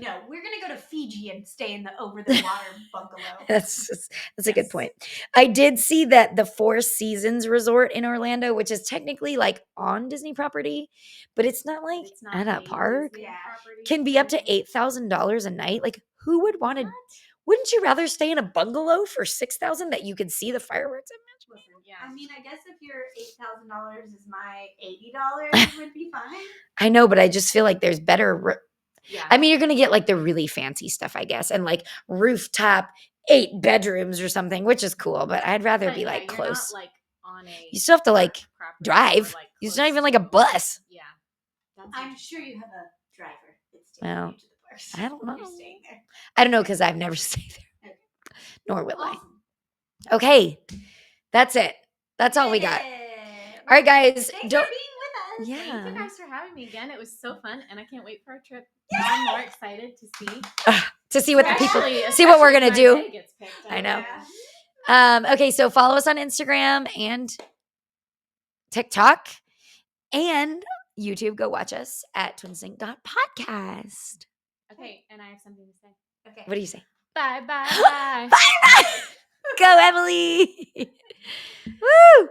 Speaker 2: No, we're gonna go to Fiji and stay in the over the water bungalow.
Speaker 1: That's a good point. I did see that the Four Seasons Resort in Orlando, which is technically like on Disney property, but it's not like
Speaker 3: It's not
Speaker 1: at a
Speaker 3: a
Speaker 1: park,
Speaker 3: Disney
Speaker 2: Yeah.
Speaker 3: property.
Speaker 1: can be up to $8,000 a night. Like, who would want to?
Speaker 3: What?
Speaker 1: Wouldn't you rather stay in a bungalow for $6,000 that you could see the fireworks?
Speaker 2: Listen,
Speaker 3: Yeah.
Speaker 2: I mean, I guess if your $8,000 is my $80 would be fine.
Speaker 1: I know, but I just feel like there's better.
Speaker 3: Yeah.
Speaker 1: I mean, you're gonna get like the really fancy stuff, I guess, and like rooftop 8 bedrooms or something, which is cool. But I'd rather
Speaker 3: But
Speaker 1: be
Speaker 3: yeah,
Speaker 1: like
Speaker 3: you're
Speaker 1: close.
Speaker 3: Not, like, on a
Speaker 1: You still have to like
Speaker 3: property
Speaker 1: drive.
Speaker 3: or, like,
Speaker 1: It's
Speaker 3: close
Speaker 1: not even like a
Speaker 3: to-
Speaker 1: bus.
Speaker 3: Yeah. That's
Speaker 2: I'm sure you have a driver that's taking
Speaker 1: Well,
Speaker 2: you to the parks.
Speaker 1: I don't
Speaker 2: when
Speaker 1: know.
Speaker 2: You're staying there.
Speaker 1: I don't know because I've never stayed there,
Speaker 2: Okay.
Speaker 1: nor will I.
Speaker 2: Awesome.
Speaker 1: Okay, that's it. That's all we got.
Speaker 2: Yeah.
Speaker 1: All right, guys.
Speaker 2: Thanks
Speaker 1: Don't.
Speaker 2: for being with us.
Speaker 3: Thank you
Speaker 1: Yeah.
Speaker 3: guys for having me again. It was so fun, and I can't wait for our trip. Now I'm more excited to see.
Speaker 1: To see what the people.
Speaker 3: Actually,
Speaker 1: see what we're
Speaker 3: especially
Speaker 1: gonna
Speaker 3: if my
Speaker 1: do.
Speaker 3: day gets picked.
Speaker 1: I know.
Speaker 2: Yeah.
Speaker 1: Okay, so follow us on Instagram and TikTok and YouTube. Go watch us at TwiNSYNC.podcast.
Speaker 3: Okay, and I have something to say.
Speaker 2: Okay.
Speaker 1: What do you say?
Speaker 3: Bye, bye, bye.
Speaker 1: Bye. Go, Emily. Woo.